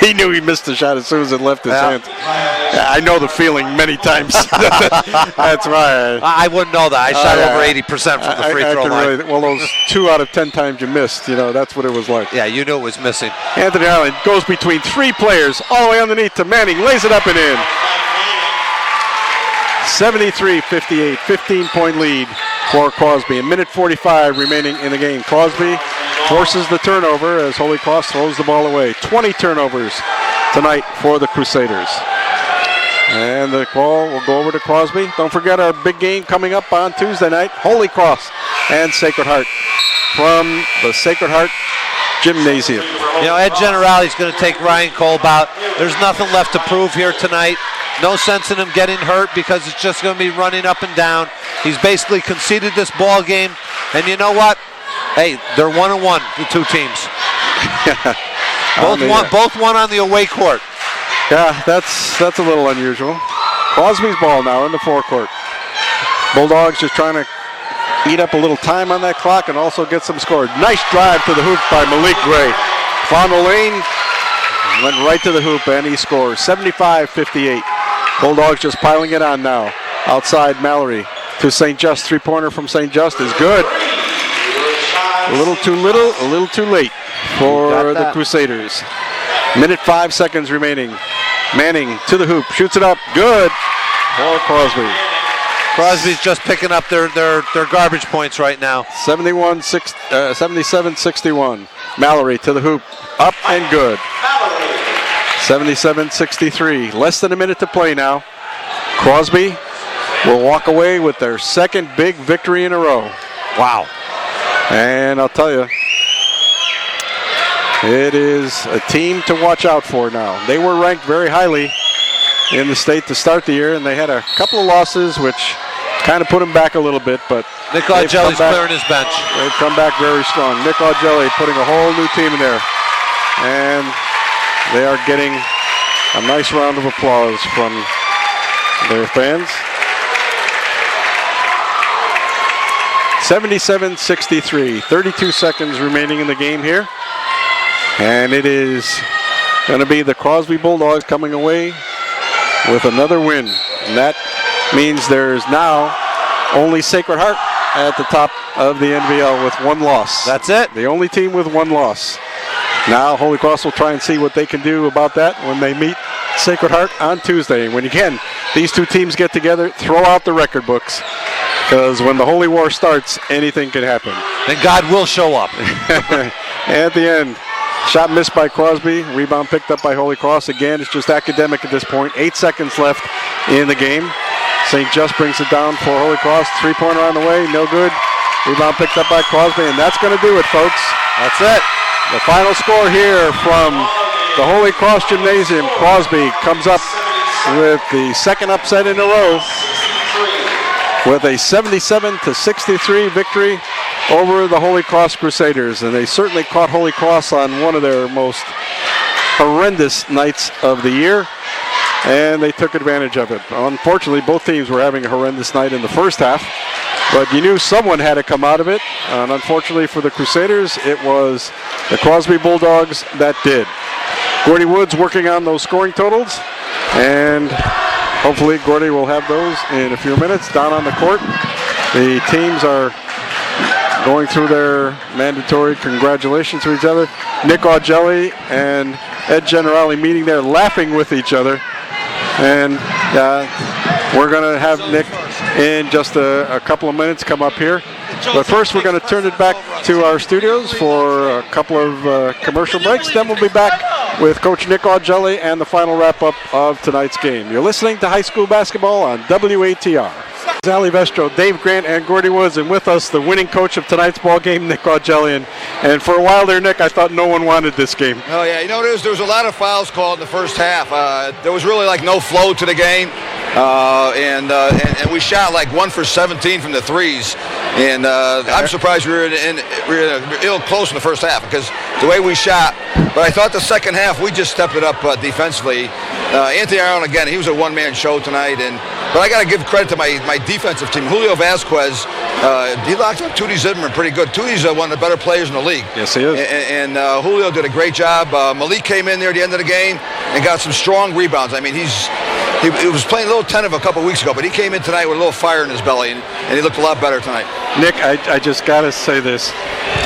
He knew he missed the shot as soon as it left his hands. I know the feeling many times. That's why. I wouldn't know that. I shot over 80% from the free throw line. Really, well, those 2 out of 10 times you missed, that's what it was like. Yeah, you knew it was missing. Anthony Ireland goes between 3 players, all the way underneath to Manning, lays it up and in. 73-58, 15-point lead for Crosby. A minute 45 remaining in the game. Crosby forces the turnover as Holy Cross throws the ball away. 20 turnovers tonight for the Crusaders. And the ball will go over to Crosby. Don't forget our big game coming up on Tuesday night. Holy Cross and Sacred Heart from the Sacred Heart Gymnasium. Ed Generali's going to take Ryan Kolb out. There's nothing left to prove here tonight. No sense in him getting hurt because it's just going to be running up and down. He's basically conceded this ball game. And you know what? Hey, they're 1-1, the two teams. Both won on the away court. Yeah, that's a little unusual. Crosby's ball now in the forecourt. Bulldogs just trying to eat up a little time on that clock and also get some scored. Nice drive to the hoop by Malik Gray. Found the lane, went right to the hoop, and he scores. 75-58. Bulldogs just piling it on now. Outside Mallory to St. Just. Three-pointer from St. Just is good. A little too little, a little too late for the Crusaders. Minute 5 seconds remaining. Manning to the hoop, shoots it up, good for Crosby. Crosby's just picking up their garbage points right now. 77-61. Mallory to the hoop, up and good. 77-63. Less than a minute to play now. Crosby will walk away with their second big victory in a row. Wow. And I'll tell you, it is a team to watch out for now. They were ranked very highly in the state to start the year, and they had a couple of losses which kind of put them back a little bit, but Nick Augelli's clearing his bench. They've come back very strong. Nick Augelli putting a whole new team in there, and they are getting a nice round of applause from their fans. 77-63, 32 seconds remaining in the game here. And it is going to be the Crosby Bulldogs coming away with another win. And that means there's now only Sacred Heart at the top of the N.V.L. with one loss. That's it. The only team with one loss. Now Holy Cross will try and see what they can do about that when they meet Sacred Heart on Tuesday. When again, these two teams get together, throw out the record books. Because when the Holy War starts, anything can happen. And God will show up. At the end, shot missed by Crosby. Rebound picked up by Holy Cross. Again, it's just academic at this point. 8 seconds left in the game. St. Just brings it down for Holy Cross. Three-pointer on the way, no good. Rebound picked up by Crosby, and that's going to do it, folks. That's it. The final score here from the Holy Cross Gymnasium. Crosby comes up with the second upset in a row with a 77-63 victory over the Holy Cross Crusaders. And they certainly caught Holy Cross on one of their most horrendous nights of the year, and they took advantage of it. Unfortunately, both teams were having a horrendous night in the first half, but you knew someone had to come out of it. And unfortunately for the Crusaders, it was the Crosby Bulldogs that did. Gordy Woods working on those scoring totals, and hopefully Gordy will have those in a few minutes down on the court. The teams are going through their mandatory congratulations to each other. Nick Augelli and Ed Generali meeting there, laughing with each other. And we're going to have Nick in just a couple of minutes come up here. But first we're going to turn it back to our studios for a couple of commercial breaks. Then we'll be back with Coach Nick Augelli and the final wrap-up of tonight's game. You're listening to high school basketball on WATR. Ali Vestro, Dave Grant, and Gordy Woods, and with us, the winning coach of tonight's ball game, Nick Augelli. And for a while there, Nick, I thought no one wanted this game. Oh, yeah. You know, there was a lot of fouls called in the first half. There was really, like, no flow to the game. And we shot, like, 1 for 17 from the threes. And I'm surprised we were ill close in the first half because the way we shot. But I thought the second half, we just stepped it up defensively. Anthony Ireland, again, he was a one-man show tonight. But I got to give credit to my defensive team. Julio Vasquez, he locked up Tootie Zimmerman pretty good. Tootie's one of the better players in the league. Yes, he is. And Julio did a great job. Malik came in there at the end of the game and got some strong rebounds. I mean, he was playing a little tentative a couple weeks ago, but he came in tonight with a little fire in his belly, and he looked a lot better tonight. Nick, I just got to say this.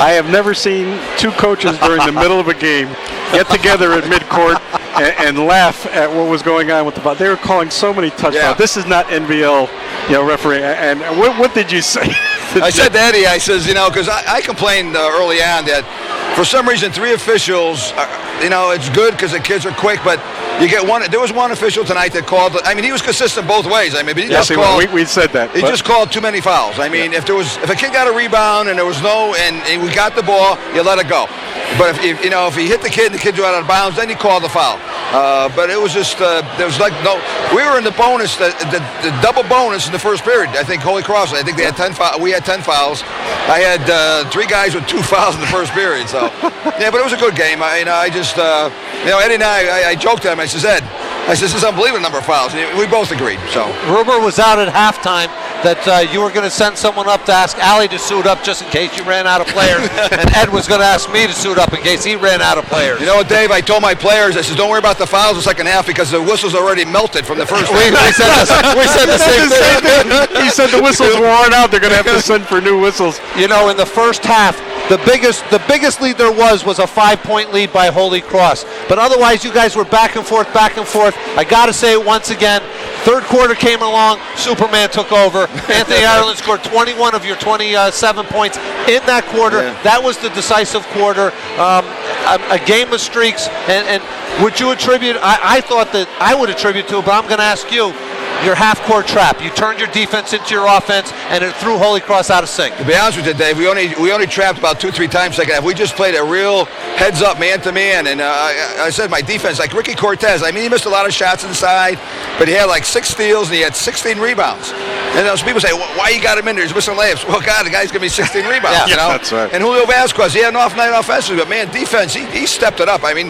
I have never seen two coaches during the middle of a game get together at midcourt and laugh at what was going on with the ball. They were calling so many touchdowns. Yeah. This is not N.V.L. refereeing. And what did you say? I said to Eddie, I says, because I complained early on that for some reason 3 officials, it's good because the kids are quick, but you get one. There was one official tonight that called. I mean, he was consistent both ways. I mean, but he yes, just called. We said that. He just called too many fouls. I mean, if a kid got a rebound and there was and we got the ball, you let it go. But if he hit the kid and the kid got out of bounds, then he called the foul. But it was just there was like no. We were in the bonus, the double bonus in the first period. I think Holy Cross. I think they had 10 fouls. We had 10 fouls. I had 3 guys with 2 fouls in the first period. So yeah, but it was a good game. I just Eddie and I joked at him. I says, Ed, I said, this is unbelievable number of fouls. And we both agreed. So Rumor was out at halftime that you were going to send someone up to ask Allie to suit up just in case you ran out of players, and Ed was going to ask me to suit up in case he ran out of players. You know what, Dave? I told my players, I said, don't worry about the fouls in the second half because the whistle's already melted from the first half. we said the same thing. He said the whistles were worn out. They're going to have to send for new whistles. You know, in the first half, the biggest lead there was a 5-point lead by Holy Cross. But otherwise, you guys were back and forth, back and forth. I got to say it once again. Third quarter came along, Superman took over. Anthony Ireland scored 21 of your 27 points in that quarter. Yeah. That was the decisive quarter. A game of streaks. And would you attribute, I thought that I would attribute to it, but I'm going to ask you, your half-court trap. You turned your defense into your offense, and it threw Holy Cross out of sync. To be honest with you, Dave, we only trapped about 2-3 times second half. We just played a real heads-up, man-to-man, and I said my defense, like Ricky Cortez, I mean, he missed a lot of shots inside, but he had like 6 steals, and he had 16 rebounds. And those people say, why you got him in there? He's missing layups. Well, God, the guy's going to be 16 rebounds, you know? That's right. And Julio Vasquez, he had an off night offensively, but, man, defense, he stepped it up. I mean,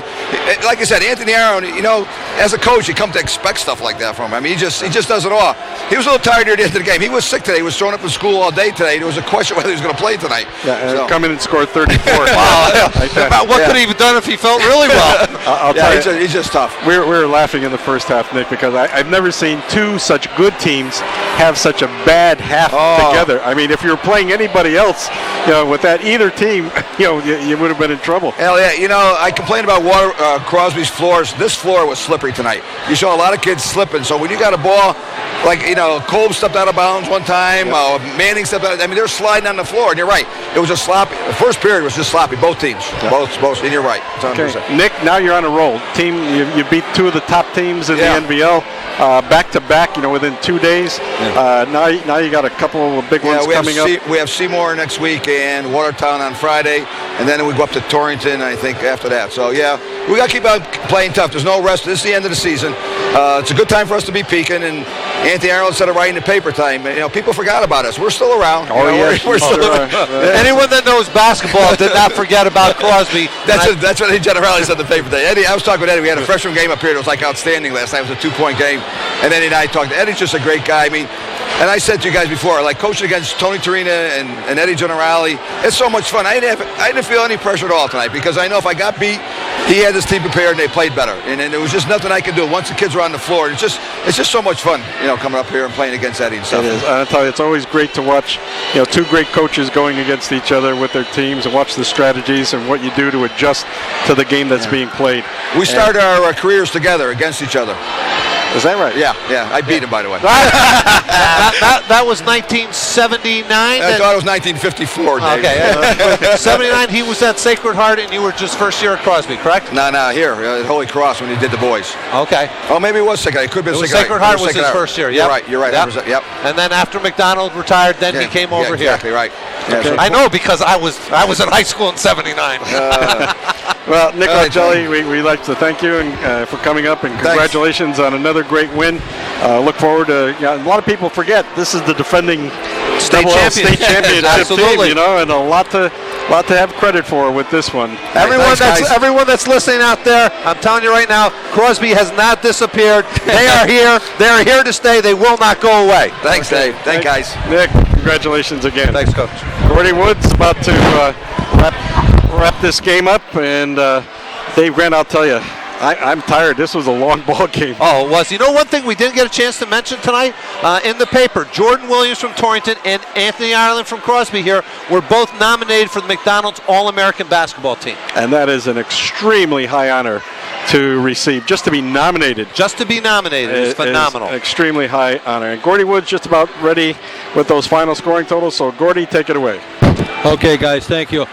like I said, Anthony Ireland, you know, as a coach, you come to expect stuff like that from him. I mean, he just does it all. He was a little tired near the end of the game. He was sick today. He was thrown up in school all day today. There was a question whether he was going to play tonight. Yeah, come in and score 34. Wow. What could he have done if he felt really well? I'll tell you, he's just tough. we were laughing in the first half, Nick, because I've never seen two such good teams have such a bad half together. I mean, if you were playing anybody else, you know, with that either team, you know, you would have been in trouble. Hell yeah. You know, I complained about Crosby's floors. This floor was slippery tonight. You saw a lot of kids slipping. So when you got a ball, like, you know, Kolb stepped out of bounds one time. Manning stepped out. I mean, they're sliding on the floor, and you're right. It was just sloppy. The first period was just sloppy. Both teams. Yeah. Both. And you're right. 100%. Okay. Nick, now you're on a roll. Team, you beat 2 of the top teams in the NVL. Back-to-back, you know, within 2 days. Yeah. Now you got a couple of big ones coming up. We have Seymour next week and Watertown on Friday, and then we go up to Torrington, I think, after that. So, yeah, we got to keep on playing tough. There's no rest. This is the end of the season. It's a good time for us to be peaking, and Anthony Ireland said it right in the paper time. You know, people forgot about us. We're still around. We're still around. Anyone that knows basketball did not forget about Crosby. That's what Eddie Generali said in the paper today. Eddie, I was talking with Eddie. We had a freshman game up here that was like outstanding last night. It was a 2-point game. And Eddie and I talked. Eddie's just a great guy. I mean, and I said to you guys before, like coaching against Tony Torina and Eddie Generali, it's so much fun. I didn't feel any pressure at all tonight because I know if I got beat, he had his team prepared and they played better. And there was just nothing I could do once the kids were on the floor. It's just so much fun, you know, coming up here and playing against Eddie and stuff. It is. I'll tell you, it's always great to watch, you know, 2 great coaches going against each other with their teams and watch the strategies and what you do to adjust to the game that's being played. We started our careers together against each other. Is that right? Yeah. I beat him, by the way. That was 1979. I thought it was 1954, Dave. Okay. 79, he was at Sacred Heart, and you were just first year at Crosby, correct? No, here at Holy Cross when he did the boys. Okay. Oh, maybe it was Sacred Heart. It could have been Sacred Heart was his first year. Yep. You're right. Yep. And then after McDonald retired, then he came over here. Exactly right. Yeah, okay. I know because I was in high school in '79. Well, Nick Argelli, we like to thank you and for coming up, and congratulations on another great win. Look forward to. A lot of people forget this is the defending state championship team, you know, and a lot to have credit for with this one. Everyone that's listening out there, I'm telling you right now, Crosby has not disappeared. They are here. They are here to stay. They will not go away. Thanks, Dave. Thanks, guys. Nick, congratulations again. Thanks, Coach. Gordy Woods about to wrap this game up, and Dave Grant, I'll tell you, I'm tired. This was a long ball game. Oh, it was. You know, one thing we didn't get a chance to mention tonight in the paper, Jordan Williams from Torrington and Anthony Ireland from Crosby here were both nominated for the McDonald's All-American basketball team. And that is an extremely high honor to receive. Just to be nominated. Is phenomenal. Is extremely high honor. And Gordy Woods just about ready with those final scoring totals. So, Gordy, take it away. Okay, guys, thank you.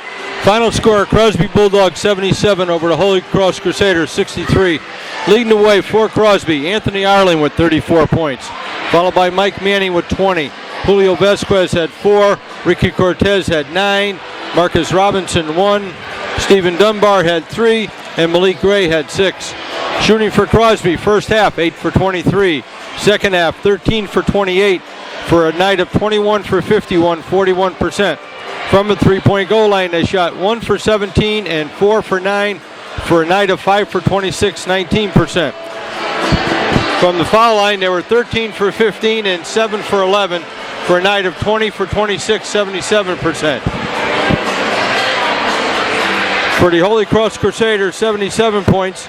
Final score, Crosby Bulldogs 77 over the Holy Cross Crusaders 63. Leading the way for Crosby, Anthony Ireland with 34 points, followed by Mike Manning with 20. Julio Vasquez had 4, Ricky Cortez had 9, Marcus Robinson 1, Stephen Dunbar had 3, and Malik Gray had 6. Shooting for Crosby, first half 8 for 23, second half 13 for 28, for a night of 21 for 51, 41%. From the three-point goal line, they shot 1 for 17 and 4 for 9 for a night of 5 for 26, 19%. From the foul line, they were 13 for 15 and 7 for 11 for a night of 20 for 26, 77%. For the Holy Cross Crusaders, 77 points.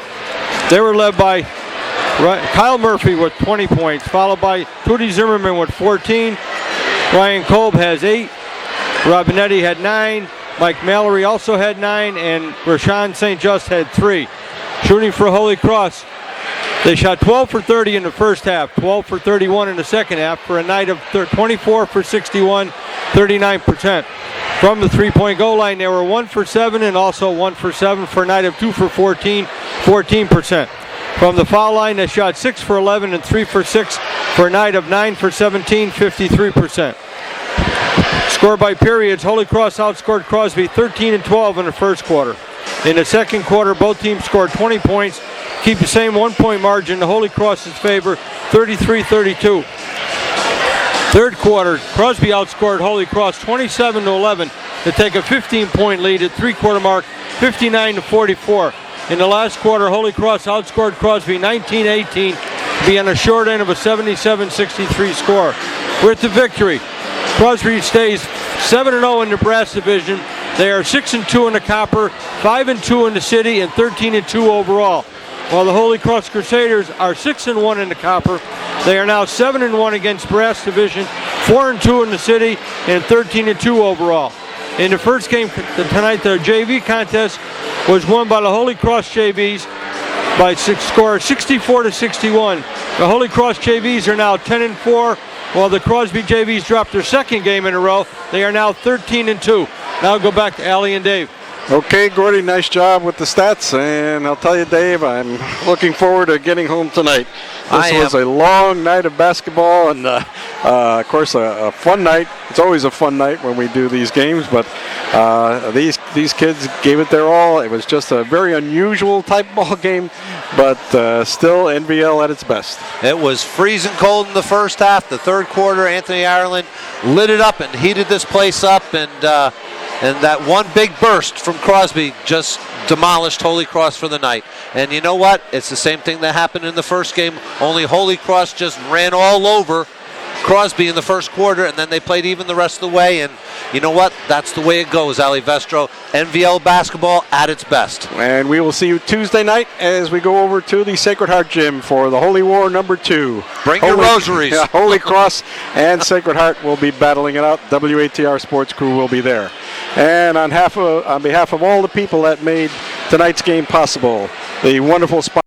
They were led by Kyle Murphy with 20 points, followed by Tootie Zimmerman with 14. Ryan Kolb has 8. Robinetti had 9. Mike Mallory also had 9, and Rashawn St. Just had 3. Shooting for Holy Cross, they shot 12 for 30 in the first half, 12 for 31 in the second half for a night of 24 for 61, 39%. From the three-point goal line, they were 1 for 7 and also 1 for 7 for a night of 2 for 14, 14%. From the foul line, they shot 6 for 11 and 3 for 6 for a night of 9 for 17, 53%. Score by periods, Holy Cross outscored Crosby 13 and 12 in the first quarter. In the second quarter, both teams scored 20 points, keep the same 1-point margin in Holy Cross's favor, 33-32. Third quarter, Crosby outscored Holy Cross 27-11 to take a 15-point lead at three-quarter mark, 59-44. In the last quarter, Holy Cross outscored Crosby 19-18 to be on the short end of a 77-63 score. With the victory, Crosby stays 7-0 in the brass division. They are 6-2 in the copper, 5-2 in the city, and 13-2 overall. While the Holy Cross Crusaders are 6-1 in the copper, they are now 7-1 against brass division, 4-2 in the city, and 13-2 overall. In the first game tonight, the JV contest was won by the Holy Cross JVs by score 64-61. The Holy Cross JVs are now 10-4, while the Crosby JVs dropped their second game in a row. They are now 13-2. Now go back to Allie and Dave. Okay, Gordy, nice job with the stats, and I'll tell you, Dave, I'm looking forward to getting home tonight. This was a long night of basketball, and of course, a fun night. It's always a fun night when we do these games, but these kids gave it their all. It was just a very unusual type ball game, but still N.V.L. at its best. It was freezing cold in the first half. The third quarter, Anthony Ireland lit it up and heated this place up, and that one big burst from Crosby just demolished Holy Cross for the night. And you know what? It's the same thing that happened in the first game, only Holy Cross just ran all over Crosby in the first quarter, and then they played even the rest of the way. And you know what? That's the way it goes, Ali Vestro. N.V.L. basketball at its best. And we will see you Tuesday night as we go over to the Sacred Heart Gym for the Holy War number 2. Bring your rosaries. Yeah, Holy Cross and Sacred Heart will be battling it out. WATR Sports Crew will be there. And on behalf of all the people that made tonight's game possible, the wonderful sponsors.